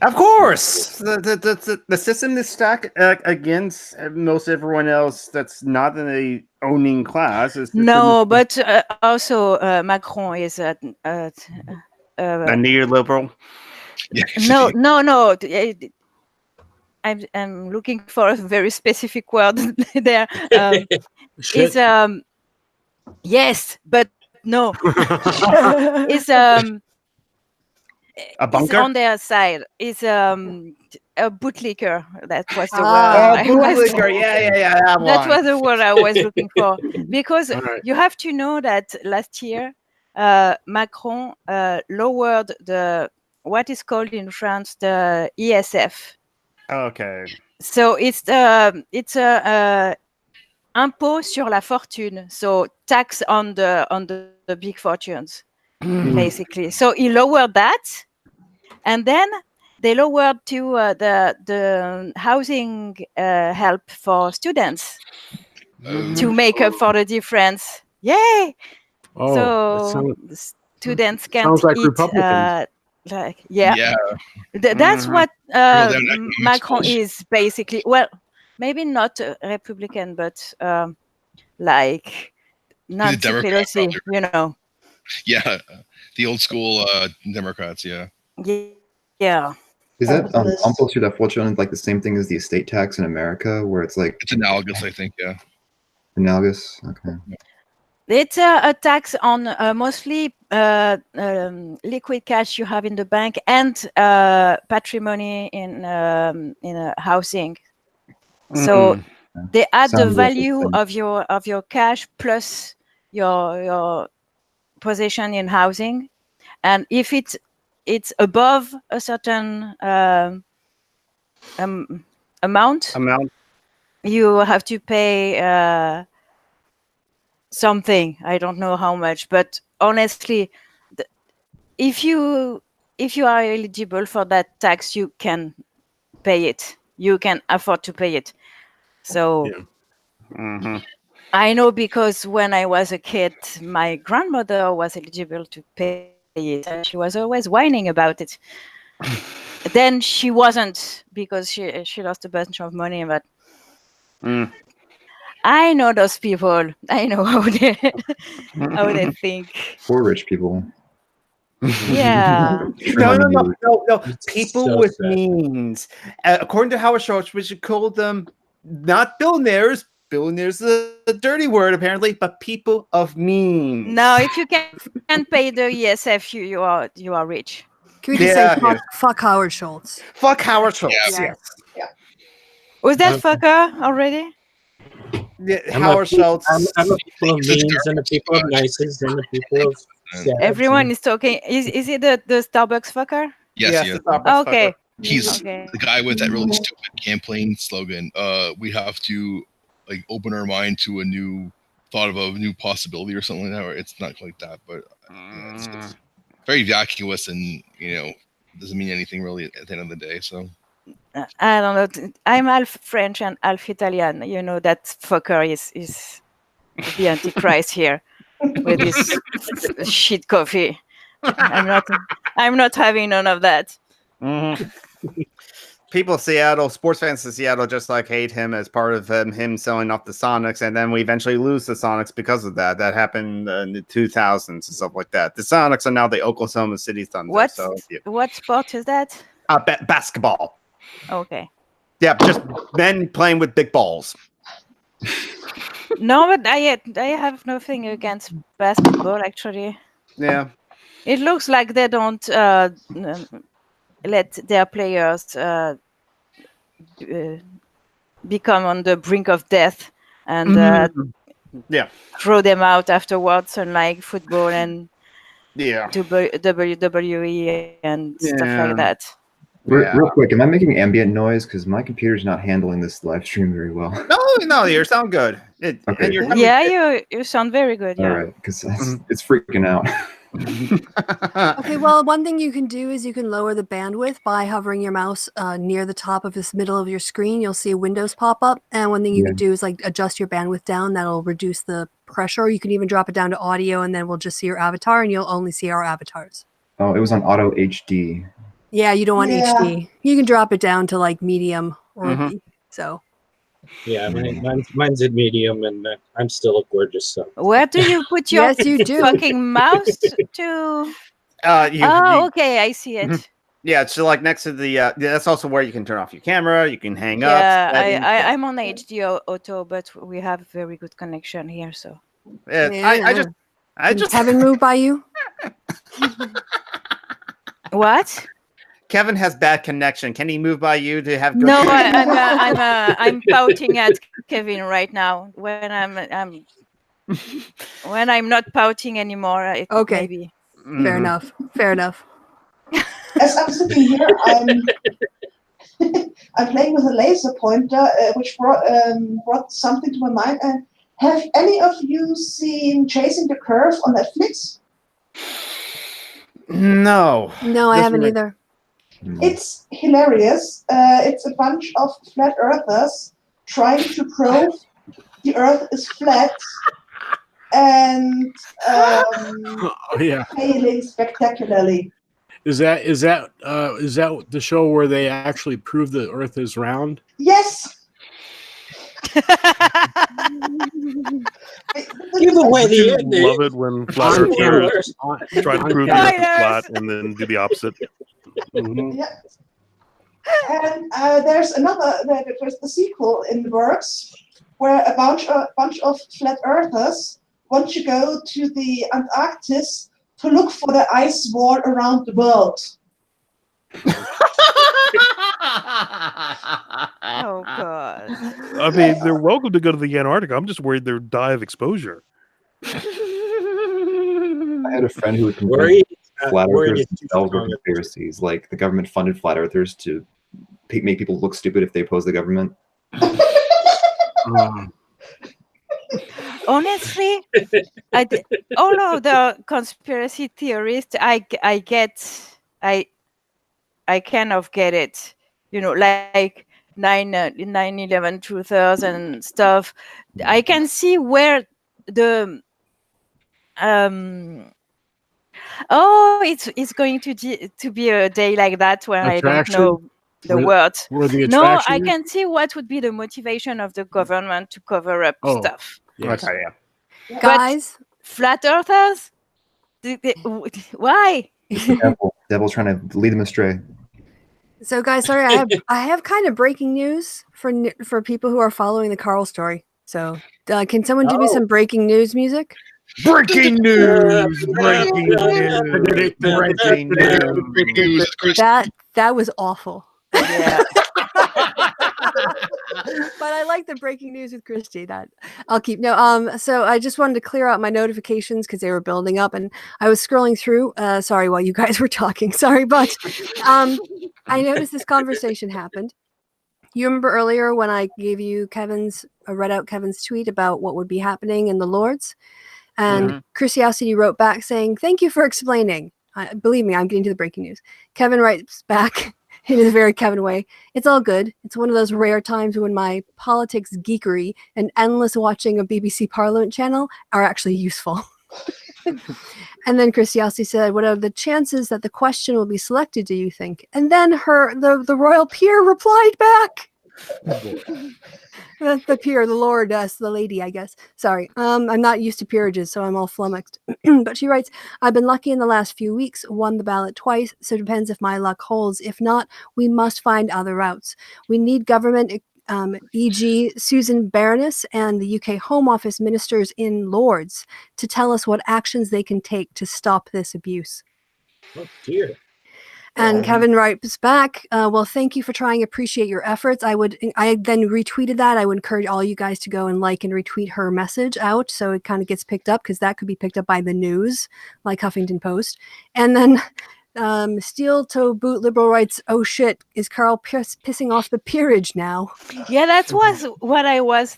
Of course, the system is stacked against most everyone else that's not in a owning class. No, but also Macron is a neoliberal. Yeah, no. I'm looking for a very specific word there. Is yes, but no. Is a bunker on their side. Is a bootlicker. That was the word. Oh, bootlicker. Yeah. That was the word I was looking for, because you have to know that last year Macron lowered what is called in France the ESF. Okay. So it's impôt sur la fortune, so tax on the big fortunes, basically. So he lowered that, and then they lowered to the housing help for students to make up for the difference. Yay! So students can't sounds like eat. Republicans. That's what Macron is basically. Well, maybe not a Republican, but like Nancy Pelosi, you know. Yeah, the old school Democrats. Yeah. Yeah. Is that impôt sur la fortune like the same thing as the estate tax in America, where it's like it's analogous? I think. Yeah. Analogous. Okay. It's a tax on mostly liquid cash you have in the bank and patrimony in housing. So they add the value of your cash plus your possession in housing, and if it's above a certain amount, you have to pay something. I don't know how much, but honestly, if you are eligible for that tax, you can pay it. You can afford to pay it. So I know, because when I was a kid, my grandmother was eligible to pay it, and she was always whining about it. Then she wasn't, because she lost a bunch of money. But I know those people. I know how they think. Poor rich people. Yeah. No. People with means. According to Howard Schultz, we should call them not billionaires. Billionaires is a dirty word, apparently, but people of means. No, if you can pay the ESF, you are rich. Can we just say fuck Howard Schultz? Fuck Howard Schultz. Yes. Yeah. Was that fucker already? Yeah, Howard Schultz. I'm a people of means and the people of nices and the people of everyone is talking. Is it the Starbucks fucker? Yes. The Starbucks okay. fucker. He's the guy with that really stupid campaign slogan. We have to like open our mind to a new thought of a new possibility or something like that. Or it's not like that, but it's very vacuous and doesn't mean anything really at the end of the day. So I don't know. I'm half French and half Italian. You know that fucker is the Antichrist here with this shit coffee. I'm not having none of that. People Seattle, sports fans in Seattle just like hate him as part of him selling off the Sonics, and then we eventually lose the Sonics because of that. That happened in the 2000s and stuff like that. The Sonics are now the Oklahoma City Thunder. What sport is that? Basketball. Okay. Yeah, just men playing with big balls. No, but I have nothing against basketball, actually. Yeah. It looks like they don't let their players become on the brink of death and throw them out afterwards, unlike football and WWE and stuff like that. Real quick, am I making ambient noise? Because my computer's not handling this live stream very well. No, you sound good. Okay. You sound very good. Yeah. All right, because it's freaking out. Okay, well, one thing you can do is you can lower the bandwidth by hovering your mouse near the top of this middle of your screen. You'll see windows pop up, and one thing you can do is like adjust your bandwidth down. That'll reduce the pressure. You can even drop it down to audio, and then we'll just see your avatar, and you'll only see our avatars. Oh, it was on auto HD. Yeah, you don't want HD. You can drop it down to like medium or so. Yeah, mine's in medium, and I'm still a gorgeous. So. Where do you put your fucking mouse to? Okay, I see it. Yeah, it's like next to the. That's also where you can turn off your camera. You can hang up. Yeah, settings. I'm on HD auto, but we have very good connection here, so. I just Kevin moved by you. What? Kevin has bad connection. Can he move by you to have good No, connection? I'm pouting at Kevin right now. When I'm not pouting anymore, Okay. maybe. Fair enough. Fair enough. As I'm sitting here, I'm playing with a laser pointer, which brought something to my mind. And have any of you seen Chasing the Curve on Netflix? No. No, I haven't either. It's hilarious. It's a bunch of flat earthers trying to prove the Earth is flat and failing spectacularly. Is that the show where they actually prove the Earth is round? Yes. Give away the ending. Love it when flat earthers try to prove the Earth is flat and then do the opposite. Yeah. And there's the sequel in the works where a bunch of flat earthers want to go to the Antarctic to look for the ice wall around the world. Oh God! I mean, they're welcome to go to the Antarctica. I'm just worried they'll die of exposure. I had a friend who was convinced flat earthers themselves were conspiracies. Like the government funded flat earthers to make people look stupid if they oppose the government. Honestly, all of the conspiracy theorists, I kind of get it. You know, like 9/11 truthers and stuff. I can see where the it's going to be a day like that when I don't know the words. No, I can see what would be the motivation of the government to cover up stuff. Yes. Okay, yeah. Guys, flat earthers? Why? The devil's trying to lead them astray. So, guys, sorry, I have kind of breaking news for people who are following the Carl story. So, can someone give me some breaking news music? Breaking news! Breaking news! Breaking news! That was awful. Yeah. But I like the breaking news with Christy. That I'll keep. No, so I just wanted to clear out my notifications because they were building up, and I was scrolling through. Sorry, while you guys were talking. Sorry, but I noticed this conversation happened. You remember earlier when I gave you read out Kevin's tweet about what would be happening in the Lords, and Curiosity wrote back saying, "Thank you for explaining." Believe me, I'm getting to the breaking news. Kevin writes back in a very Kevin way, "It's all good. It's one of those rare times when my politics geekery and endless watching of BBC Parliament channel are actually useful." And then Curiosity said, "What are the chances that the question will be selected, do you think?" And then the royal peer replied back. The peer, the lord, the lady, I guess. Sorry, I'm not used to peerages, so I'm all flummoxed. But she writes, "I've been lucky in the last few weeks, won the ballot twice, so it depends if my luck holds. If not, we must find other routes. We need government, e.g. Susan Baroness and the UK Home Office ministers in Lords to tell us what actions they can take to stop this abuse." Oh, dear. And Kevin writes back, "Well, thank you for trying. Appreciate your efforts." I then retweeted that. I would encourage all you guys to go and like and retweet her message out so it kind of gets picked up, because that could be picked up by the news, like Huffington Post. And then Steel Toe Boot Liberal writes, "Oh shit, is Carl pissing off the peerage now?" Yeah, that was what I was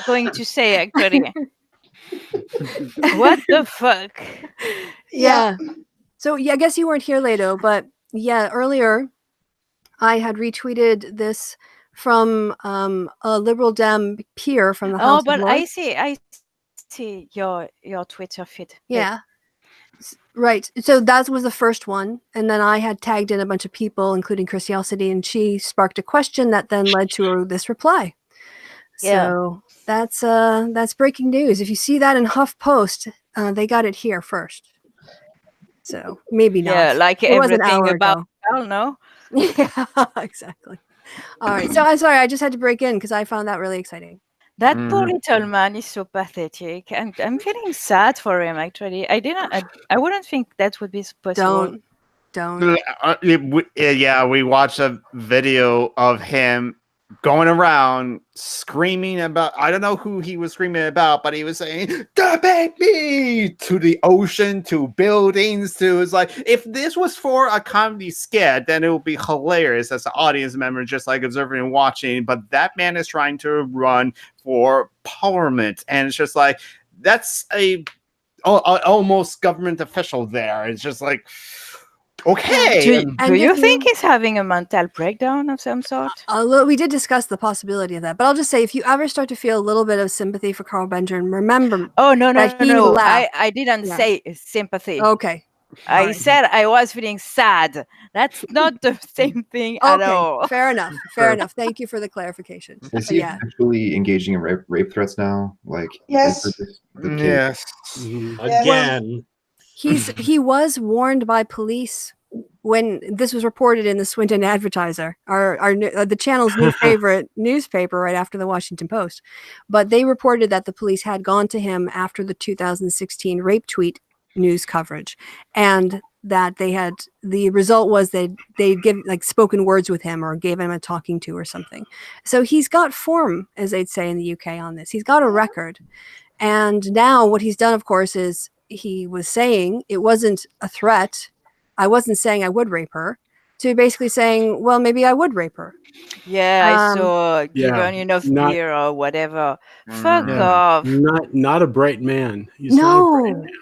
going to say, actually. What the fuck? Yeah. So yeah, I guess you weren't here, Leto, but yeah, earlier I had retweeted this from a Liberal Dem peer from the House of Lords. I see your Twitter feed. Yeah. Right. So that was the first one. And then I had tagged in a bunch of people, including Curiosity, and she sparked a question that then led to this reply. So that's breaking news. If you see that in HuffPost, they got it here first. So maybe not. Yeah, like It was an everything hour about ago. Carl, no? Yeah, exactly. All right. So I'm sorry. I just had to break in because I found that really exciting. That poor little man is so pathetic, and I'm feeling sad for him. Actually, I wouldn't think that would be possible. Don't. Yeah, we watched a video of him going around screaming about, I don't know who he was screaming about, but he was saying, "The baby!" to the ocean, to buildings, to, it's like, if this was for a comedy skit, then it would be hilarious as an audience member, just like observing and watching. But that man is trying to run for parliament, and it's just like, that's a almost government official there. It's just like, okay. Do you think he's having a mental breakdown of some sort? We did discuss the possibility of that, but I'll just say, if you ever start to feel a little bit of sympathy for Carl Benjamin, remember. Oh no! Left. I didn't say sympathy. Okay. I said I was feeling sad. That's not the same thing at all. Fair enough. Fair enough. Thank you for the clarification. Is he actually engaging in rape threats now? Like, yes. Yes. Again. He was warned by police when this was reported in the Swinton Advertiser, the channel's new favorite newspaper right after the Washington Post. But they reported that the police had gone to him after the 2016 rape tweet news coverage, and that the result was that they'd give like spoken words with him or gave him a talking to or something. So he's got form, as they'd say in the UK, on this. He's got a record. And now what he's done, of course, is he was saying it wasn't a threat. I wasn't saying I would rape her, to basically saying, well, maybe I would rape her. Yeah, I saw given enough beer or whatever. Fuck off. Not a bright man. He's no. Not a bright man.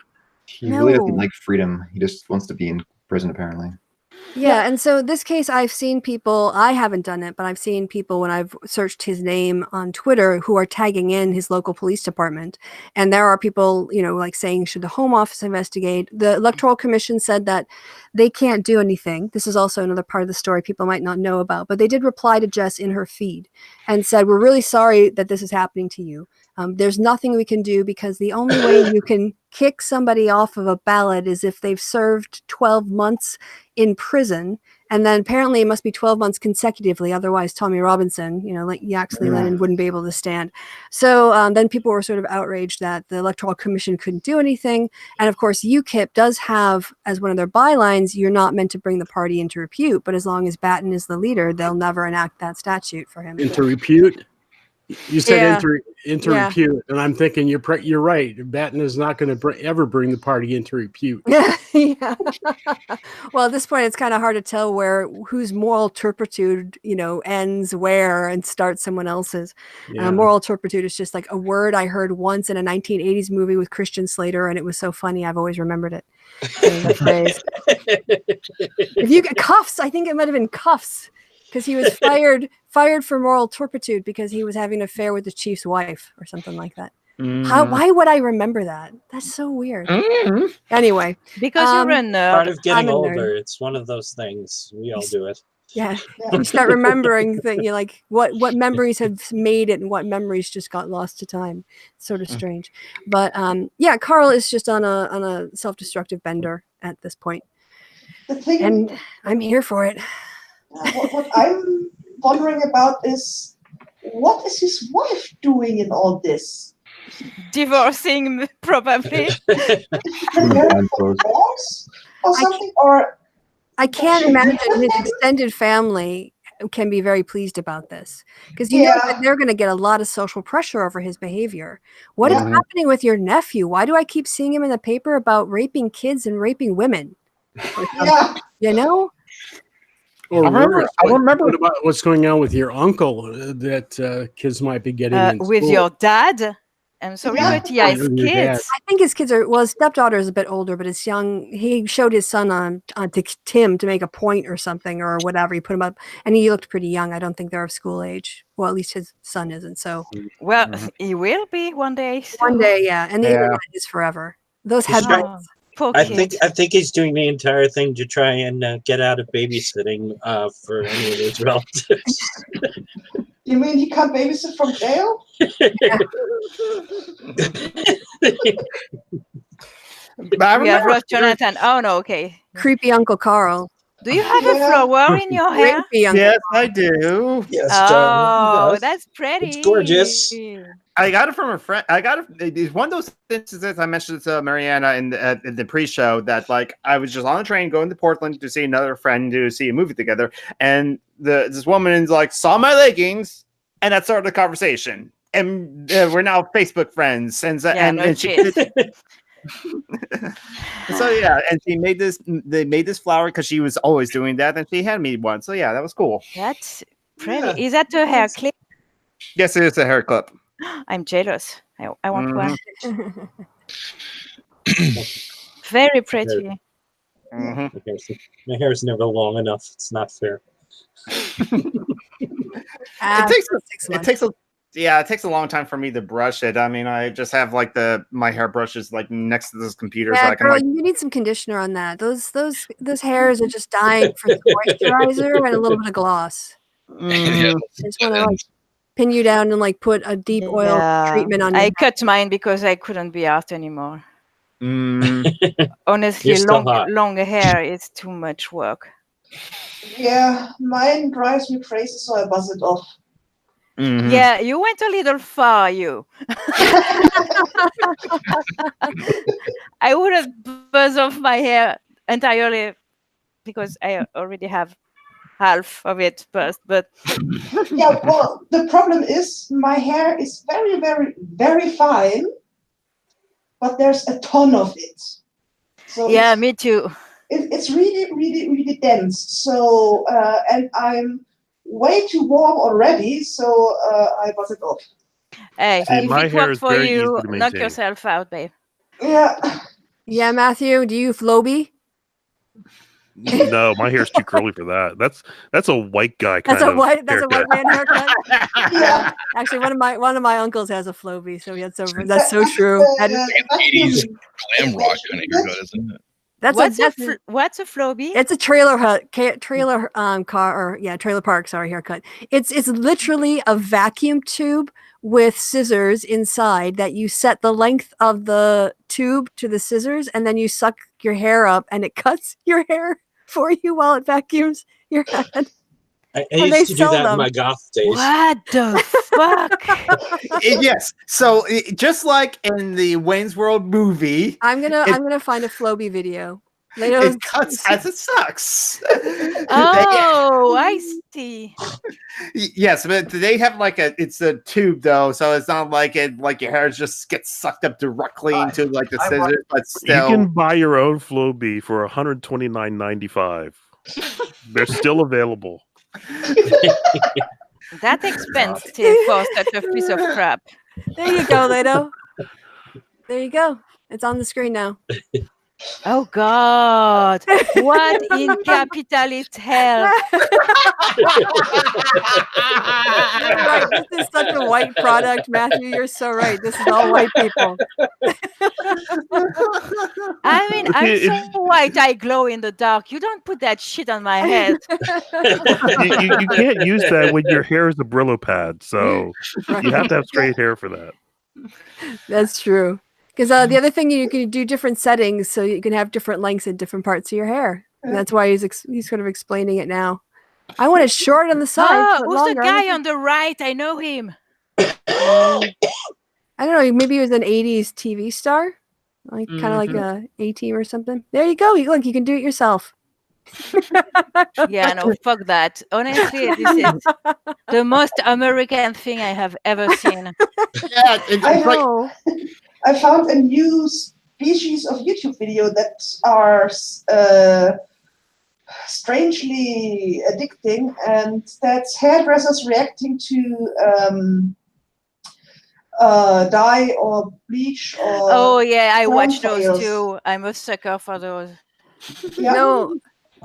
He really doesn't like freedom. He just wants to be in prison, apparently. Yeah, and so this case, I've seen people, I haven't done it, but I've seen people when I've searched his name on Twitter who are tagging in his local police department. And there are people, like saying, should the Home Office investigate? The Electoral Commission said that they can't do anything. This is also another part of the story people might not know about, but they did reply to Jess in her feed and said, we're really sorry that this is happening to you. There's nothing we can do because the only way you can kick somebody off of a ballot is if they've served 12 months in prison. And then apparently it must be 12 months consecutively. Otherwise, Tommy Robinson, like Yaxley Lennon wouldn't be able to stand. So then people were sort of outraged that the Electoral Commission couldn't do anything. And of course, UKIP does have as one of their bylines, you're not meant to bring the party into repute. But as long as Batten is the leader, they'll never enact that statute for him. Into repute? You said into repute, and I'm thinking you're right. Batten is not going to ever bring the party into repute. Yeah. Well, at this point, it's kind of hard to tell whose moral turpitude ends where and starts someone else's. Yeah. Moral turpitude is just like a word I heard once in a 1980s movie with Christian Slater, and it was so funny. I've always remembered it. The phrase. If you get cuffs, I think it might have been cuffs. Because he was fired for moral turpitude because he was having an affair with the chief's wife or something like that. Why would I remember that? That's so weird. Anyway, because you're a nerd. Part of getting older. It's one of those things. We all do it. Yeah. You start remembering things. You're like, what memories have made it and what memories just got lost to time. It's sort of strange. But Carl is just on a self-destructive bender at this point. And I'm here for it. What I'm wondering about is, what is his wife doing in all this? Divorcing, probably. Or something, or I can't imagine his extended family can be very pleased about this, because know that they're going to get a lot of social pressure over his behavior. What is happening with your nephew? Why do I keep seeing him in the paper about raping kids and raping women? Or I remember what about what's going on with your uncle that kids might be getting in with school? your dad. I'm sorry, but he has kids. I think his kids are, his stepdaughter is a bit older, but it's young. He showed his son on to Tim to make a point or something or whatever. He put him up and he looked pretty young. I don't think they're of school age. Well, at least his son isn't. So, well, he will be one day. So. One day, yeah. And the internet is forever. Those headlines. I think he's doing the entire thing to try and get out of babysitting for any of his relatives. You mean he can't babysit from jail? But I We have remember lost Jonathan. Oh no, okay. Creepy Uncle Carl. Do you have a flower in your hair? Creepy Uncle Yes, Carl. I do. Yes, Oh, John. that's pretty. It's gorgeous. I got it from a friend. I got it. It's one of those instances I mentioned to Mariana in the pre-show that like I was just on a train going to Portland to see another friend to see a movie together, and this woman like saw my leggings, and that started the conversation. And we're now Facebook friends, and she. So yeah, and she made this. They made this flower because she was always doing that, and she had me one. So yeah, that was cool. That's pretty. Yeah. Is that a hair clip? Yes, it is a hair clip. I'm jealous. I want one. Very pretty. Mm-hmm. My hair is never long enough. It's not fair. It takes a long time for me to brush it. I mean, I just have like my hairbrushes like next to this computer, so I can girl, you need some conditioner on that. Those hairs are just dying for some moisturizer and a little bit of gloss. I just want to like pin you down and like put a deep oil treatment on you. I cut mine because I couldn't be out anymore. Honestly, long hair is too much work. Yeah, mine drives me crazy, so I buzz it off. Mm-hmm. Yeah, you went a little far, you. I wouldn't buzz off my hair entirely because I already have half of it buzzed, but yeah, well, the problem is my hair is very, very, very fine, but there's a ton of it. So yeah, me too. It's really, really, really dense. So and I'm way too warm already, so I buzz it off. Hey, if my it hair worked is for very you, easy to knock maintain. yourself out, babe. Yeah, Matthew, do you Floby? No, my hair's too curly for that. That's a white guy kind of. That's a white man haircut. Yeah, actually, one of my uncles has a Floby, so that's so true. That is 80s glam rock kind of haircut, isn't it? What's a Floby? It's a trailer park. Sorry, haircut. It's literally a vacuum tube with scissors inside that you set the length of the tube to the scissors, and then you suck your hair up, and it cuts your hair for you while it vacuums your head. I used to do that in my goth days. What the fuck? Yes. So just like in the Wayne's World movie, I'm gonna find a Floby video. It cuts as it sucks. Oh, I see. Yes, but they have it's a tube though, so it's not like your hair just gets sucked up directly into like the scissors, but still. You can buy your own Flowbee for $129.95. They're still available. That's expensive for such a piece of crap. There you go, Leto. There you go. It's on the screen now. Oh God! What in capitalist hell? Right, this is such a white product, Matthew. You're so right. This is all white people. I mean, I'm so white. I glow in the dark. You don't put that shit on my head. you can't use that when your hair is a Brillo pad. So you have to have straight hair for that. That's true. Because the other thing, you can do different settings, so you can have different lengths in different parts of your hair. And that's why he's sort of explaining it now. I want it short on the side. Oh, who's the guy on the right? I know him. I don't know. Maybe he was an 80s TV star, like kind of like a A-Team or something. There you go. Look, you can do it yourself. Yeah, no, fuck that. Honestly, this is the most American thing I have ever seen. Yeah, I know. I found a new species of YouTube video that are strangely addicting, and that's hairdressers reacting to dye or bleach or. Oh yeah, I watch those too. I'm a sucker for those. Yeah. No,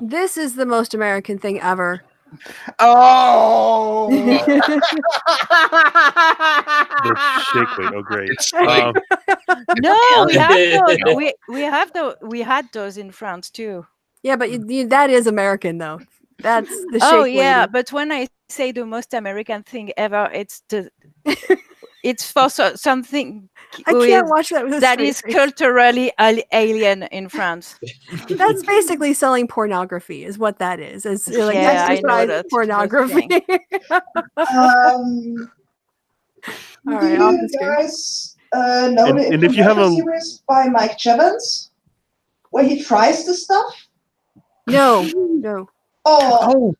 this is the most American thing ever. Oh, The shake weight. Oh, great. No, we had those in France too. Yeah, but that is American though. That's the shake. Oh yeah, but when I say the most American thing ever, it's the it's for something I can't watch that with a that straight is face. culturally alien in France. That's basically selling pornography, is what that is. It's like Yeah, I know exercise that. pornography. All right, do off you the screen. guys know the And if you have infomercial a series by Mike Jevons, where he tries the stuff? No, no. Oh,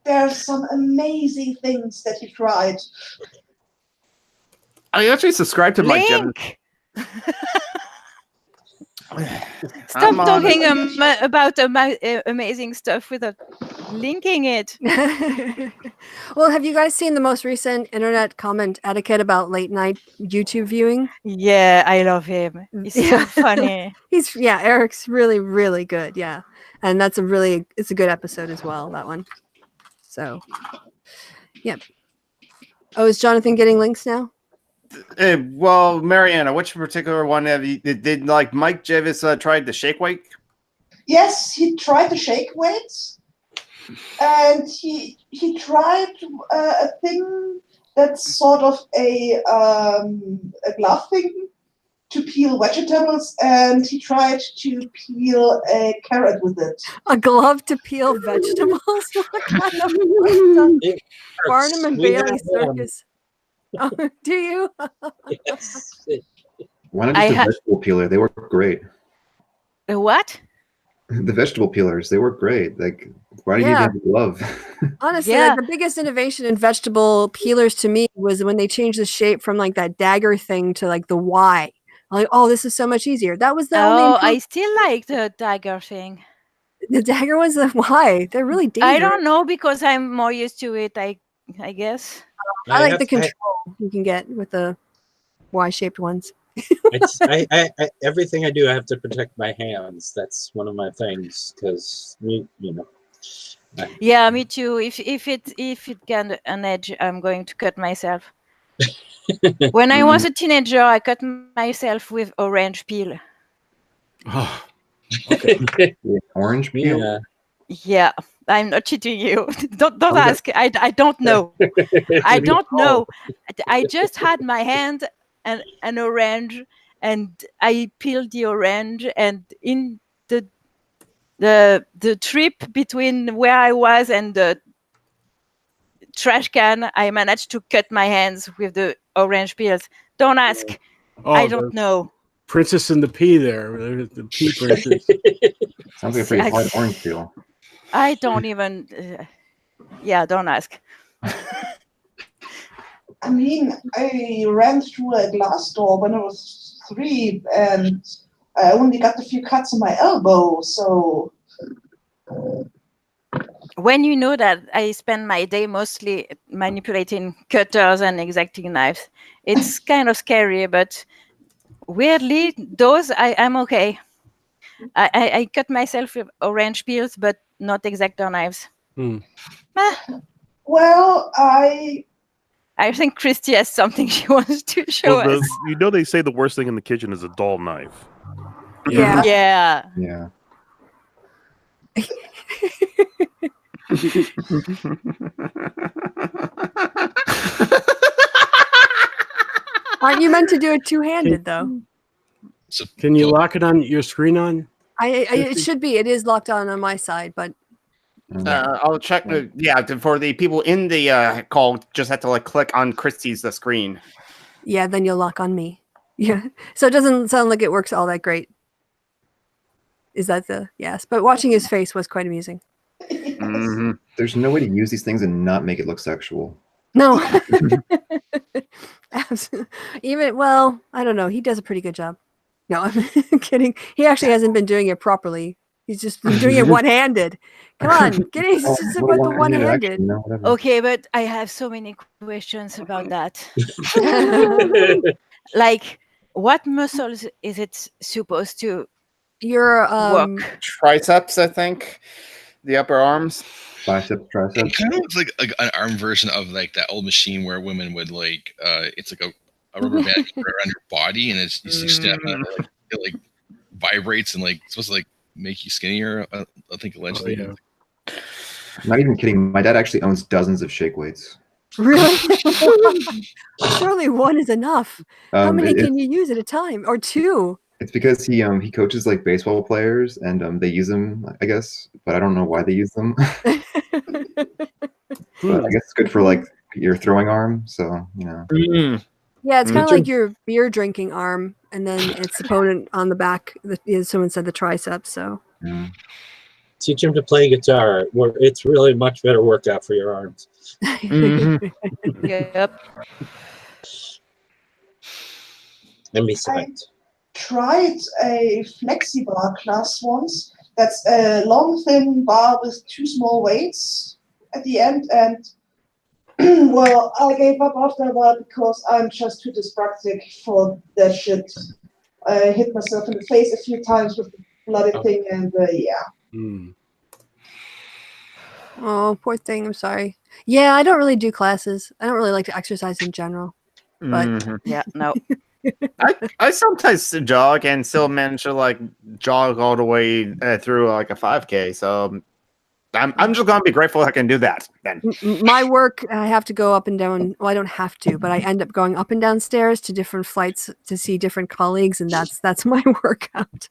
there's some amazing things that he tried. I actually subscribe to Mike Jevons. Stop talking about amazing stuff without linking it. Well, have you guys seen the most recent internet comment etiquette about late night YouTube viewing? Yeah, I love him. He's so funny. Eric's really, really good. Yeah. And it's a good episode as well, that one. So, yep. Oh, is Jonathan getting links now? Well, Mariana, which particular one did like Mike Jevons tried the shake weight? Yes, he tried the shake weights, and he tried a thing that's sort of a glove thing to peel vegetables, and he tried to peel a carrot with it. A glove to peel vegetables? What kind of Barnum and Bailey circus? Oh, do you? Yes. Why not just a vegetable peeler? They work great. A what? The vegetable peelers, they work great. Like, why do you need a glove? Honestly, like, the biggest innovation in vegetable peelers to me was when they changed the shape from like that dagger thing to like the Y. I'm like, oh, this is so much easier. That was the only. I still like the dagger thing. The dagger was the Y. They're really dangerous. I don't know because I'm more used to it. I guess. I like the control you can get with the Y-shaped ones. Everything I do, I have to protect my hands. That's one of my things because you know. Yeah, me too. If it can an edge, I'm going to cut myself. When I was a teenager, I cut myself with orange peel. Oh, okay. Orange peel. Yeah, I'm not cheating you. Don't ask. I don't know. I don't know. I just had my hand and an orange, and I peeled the orange, and in the trip between where I was and the trash can, I managed to cut my hands with the orange peels. Don't ask. I don't know. Princess and the Pea there. The Pea Princess. Sounds like a pretty hard orange peel. I don't even... don't ask. I mean, I ran through a glass door when I was 3, and I only got a few cuts on my elbow, so... When you know that I spend my day mostly manipulating cutters and X-Acto knives, it's kind of scary, but weirdly, those I'm okay. I cut myself with orange peels, but not X-Acto knives. Well, I think Christy has something she wants to show us. You know they say the worst thing in the kitchen is a dull knife. Yeah. Yeah. Yeah. Aren't you meant to do it two-handed though? Can you lock it on your screen on? It should be. It is locked on my side, but I'll check. For the people in the call, just have to click on Christie's screen. Yeah, then you'll lock on me. Yeah, so it doesn't sound like it works all that great. Is that yes? But watching his face was quite amusing. Mm-hmm. There's no way to use these things and not make it look sexual. No. I don't know. He does a pretty good job. No, I'm kidding. He actually hasn't been doing it properly. He's just been doing it one-handed. Come on, get it with the one-handed. Okay, but I have so many questions about that. Like, what muscles is it supposed to work? Triceps, I think. The upper arms. Biceps, triceps. It kind of looks like an arm version of like that old machine where women would it's like a rubber band around your body, and it's you snap it, it vibrates and it's supposed to make you skinnier. I think allegedly. Oh, yeah. I'm not even kidding. My dad actually owns dozens of shake weights. Really? Surely one is enough. How many can you use at a time? Or two? It's because he coaches like baseball players and they use them, I guess, but I don't know why they use them. But I guess it's good for like your throwing arm, so you know. Yeah, it's kind of like your beer drinking arm, and then its opponent on the back. Someone said the triceps. So teach him to play guitar. It's really a much better workout for your arms. Yep. And besides, I tried a flexi bar class once. That's a long, thin bar with two small weights at the end, and well, I gave up after a while because I'm just too dyspraxic for that shit. I hit myself in the face a few times with the bloody thing, and yeah. Oh, poor thing. I'm sorry. Yeah, I don't really do classes. I don't really like to exercise in general. But yeah, no. I sometimes jog and still manage to like jog all the way through like a 5K. So I'm just gonna be grateful I can do that. Then my work, I have to go up and down. Well, I don't have to, but I end up going up and down stairs to different flights to see different colleagues, and that's my workout.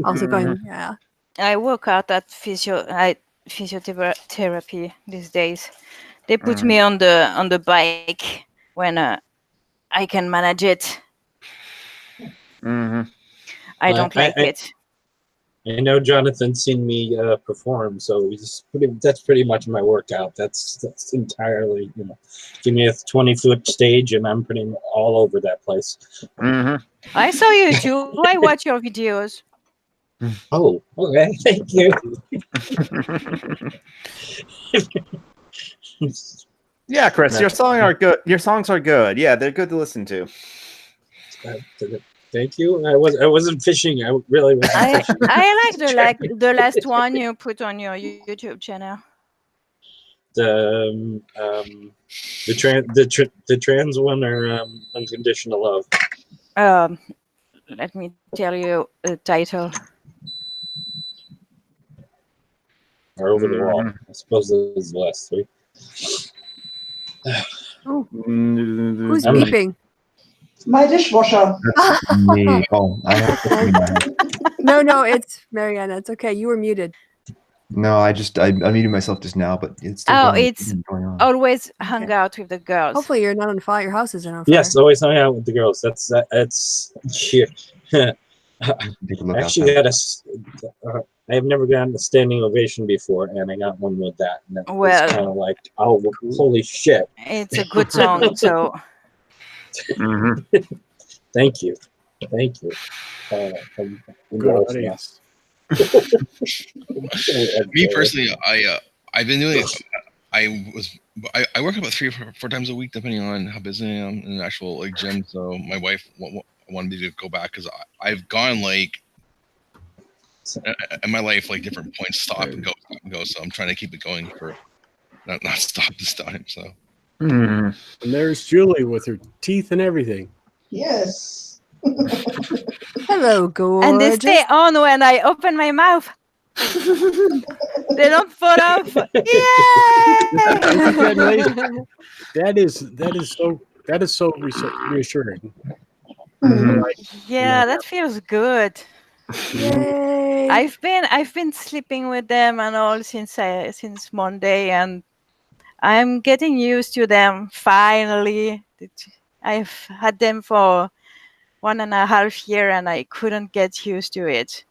Also going, yeah. I work out at physiotherapy these days. They put me on the bike when I can manage it. I don't like it. I know Jonathan's seen me perform, so that's pretty much my workout. That's entirely, you know, give me a 20-foot stage and I'm pretty all over that place. I saw you too. I watch your videos. Oh, okay, thank you. Yeah, Chris, your songs are good. Your songs are good. Yeah, they're good to listen to. Thank you. I wasn't fishing. I really wasn't fishing. I like the last one you put on your YouTube channel. The trans one or Unconditional Love. Let me tell you the title. Or Over the Wall. I suppose this is the last three. Oh. Who's beeping? My dishwasher. Me. Oh, I have to clean my house. No, it's Mariana. It's okay. You were muted. No, I muted myself just now, but it's still going on. Always hang out with the girls. Hopefully you're not on fire. Your house isn't on fire. Yes, always hang out with the girls. That's shit. Actually, I've never gotten a standing ovation before, and I got one with that. And it was kind of like, oh, holy shit! It's a good song, so. Thank you. Good audience. Me personally, I've been doing it. I work about 3 or 4 times a week, depending on how busy I am in the actual like gym. So my wife wanted me to go back because I've gone like in my life like different points, stop and go. So I'm trying to keep it going for not stop this time. So. And there's Julie with her teeth and everything. Yes. Hello, gorgeous. And they stay on when I open my mouth. They don't fall off. Yay! That is so reassuring. Yeah, that feels good. Yay. I've been sleeping with them and all since Monday, and I'm getting used to them finally. I've had them for 1.5 years and I couldn't get used to it.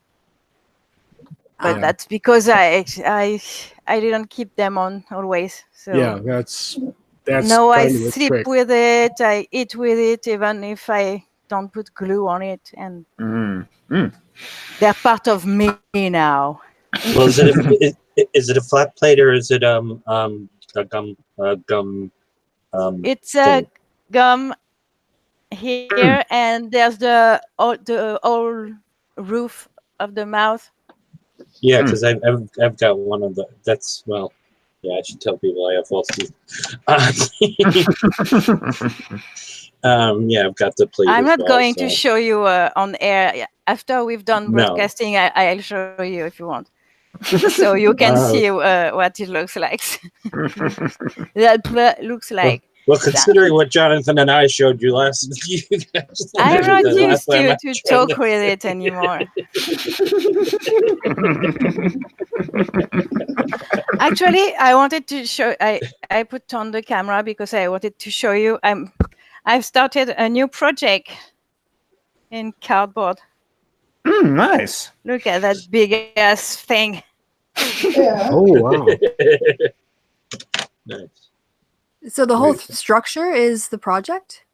But that's because I didn't keep them on always. So yeah, that's now I kind of a sleep trick. with it, I eat with it, even if I don't put glue on it, and they're part of me now. Well, is it a flat plate or is it a gum? It's a gum here, and there's the old roof of the mouth. Yeah, because I've got one of the. That's well. Yeah, I should tell people I have false teeth. Yeah, I've got the plate. I'm not going to show you on air. After we've done broadcasting, I'll show you if you want. so you can see what it looks like. That looks like. Well, considering what Jonathan and I showed you last, I'm not used to talk with it anymore. Actually, I wanted to show. I put on the camera because I wanted to show you. I've started a new project in cardboard. Nice. Look at that big ass thing. Yeah. Oh wow. Nice. So the whole structure is the project?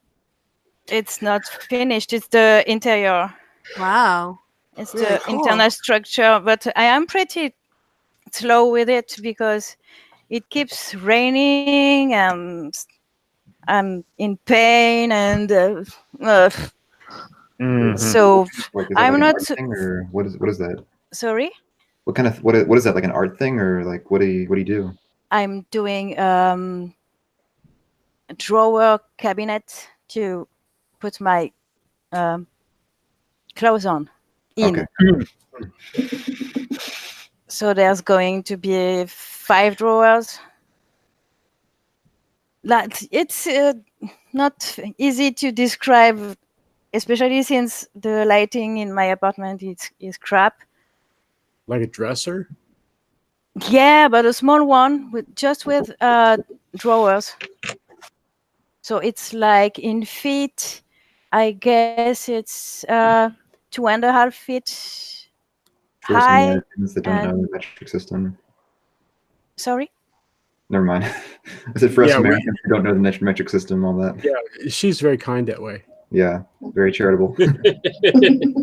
It's not finished. It's the interior. Wow. It's really the cool. internal structure, but I am pretty slow with it because it keeps raining and I'm in pain and so Like, is that I'm like an not. art thing, or what is that? Sorry. What kind of what is that, like an art thing, or like what do you do? I'm doing a drawer cabinet to put my clothes on in. Okay. So there's going to be 5 drawers. It's not easy to describe, especially since the lighting in my apartment is crap. Like a dresser? Yeah, but a small one with drawers. So it's like in feet. I guess it's 2.5 feet For some high. Americans that don't know the metric system. Sorry? Never mind. I said for us Americans who don't know the metric system, all that. Yeah, she's very kind that way. Yeah, very charitable.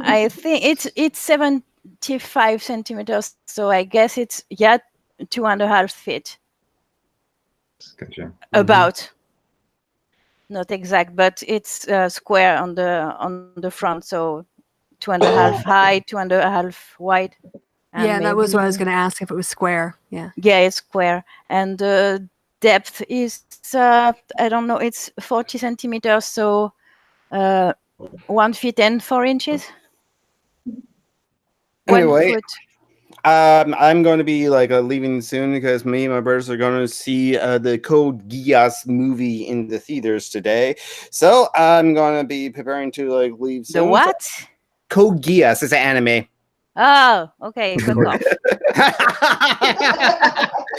I think it's 75 centimeters, so I guess it's 2.5 feet. Gotcha. About. Not exact, but it's square on the front, so 2.5 high, 2.5 wide. Yeah, that was what I was going to ask, if it was square. Yeah. Yeah, it's square, and the depth is I don't know, it's 40 centimeters, so 1 feet and 4 inches. Anyway, 1 foot. I'm going to be leaving soon because me and my brothers are going to see the Code Geass movie in the theaters today. So I'm going to be preparing to leave soon. The what? Code Geass is an anime. Oh, okay. Fuck off.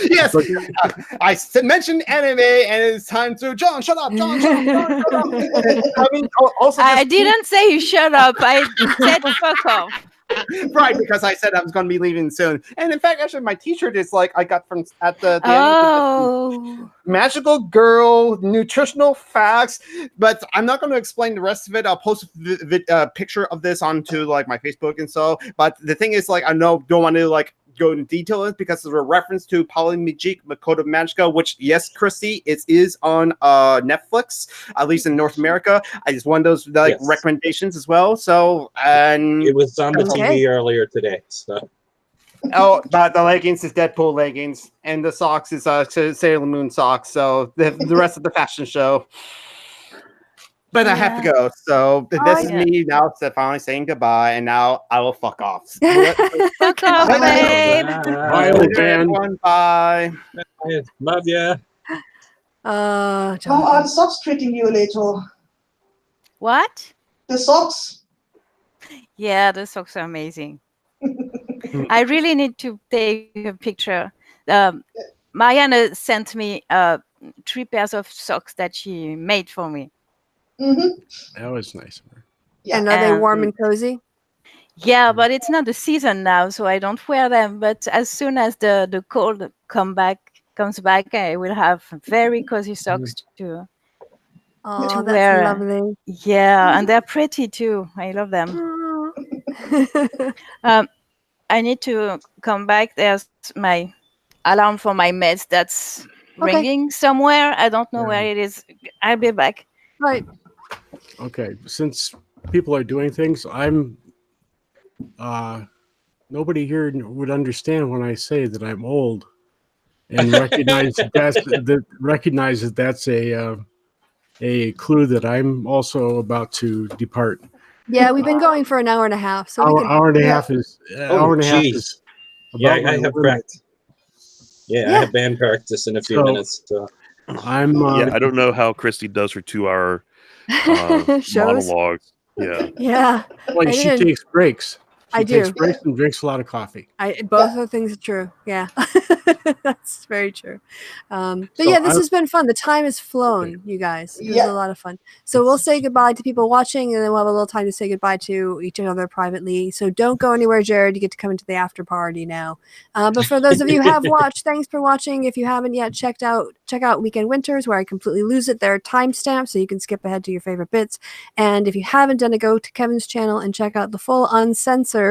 Yes, I mentioned anime, and it's time to John. Shut up, John. Shut up, John. Shut up. I mean, also, I didn't say you shut up. I said fuck off. Right, because I said I was going to be leaving soon, and in fact, actually, my T-shirt is I got from at the end of the Magical Girl Nutritional Facts, but I'm not going to explain the rest of it. I'll post a picture of this onto my Facebook and so. But the thing is, I don't want to go into detail it because it's a reference to Polymajik Makoto Magica, which yes, Christy, it is on Netflix, at least in North America. I just want those recommendations as well. So and it was on the TV earlier today. So but the leggings is Deadpool leggings, and the socks is Sailor Moon socks. So the rest of the fashion show. But I have to go. So this is me now finally saying goodbye, and now I will fuck off. Fuck off, babe. Bye, old man. Bye. Love ya. How are the socks treating you, Leto? What? The socks? Yeah, the socks are amazing. I really need to take a picture. Mariana sent me 3 pairs of socks that she made for me. That was nice. Yeah. And are they warm and cozy? Yeah, but it's not the season now, so I don't wear them. But as soon as the cold comes back, I will have very cozy socks to that's wear. lovely. Yeah, and they're pretty too. I love them. I need to come back. There's my alarm for my meds that's ringing somewhere. I don't know where it is. I'll be back. Right. Okay, since people are doing things, I'm nobody here would understand when I say that I'm old, and recognize that's a clue that I'm also about to depart. Yeah, we've been going for an hour and a half. So hour and a half is Yeah, about my I have limit. practice. Yeah, I have band practice in a few minutes. So. I'm. Yeah, I don't know how Christy does her 2-hour shows. monologues. Yeah. Yeah. Well, she takes breaks. She takes do. breaks and drinks a lot of coffee. Both of things are true. Yeah, that's very true. But So yeah, this has been fun. The time has flown, you guys. It was a lot of fun. So we'll say goodbye to people watching, and then we'll have a little time to say goodbye to each other privately. So don't go anywhere, Jared. You get to come into the after party now. But for those of you who have watched, thanks for watching. If you haven't yet check out Weekend Winters, where I completely lose it. There are timestamps, so you can skip ahead to your favorite bits. And if you haven't done it, go to Kevin's channel and check out the full uncensored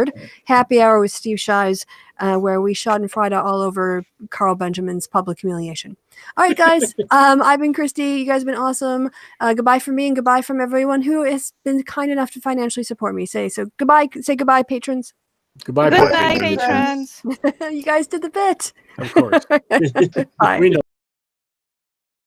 Happy Hour with Steve Shives, where we shot and fried out all over Carl Benjamin's public humiliation. All right, guys. I've been Christy. You guys have been awesome. Goodbye from me and goodbye from everyone who has been kind enough to financially support me. Say goodbye. Say goodbye, patrons. Goodbye, patrons. You guys did the bit. Of course. Bye. We know.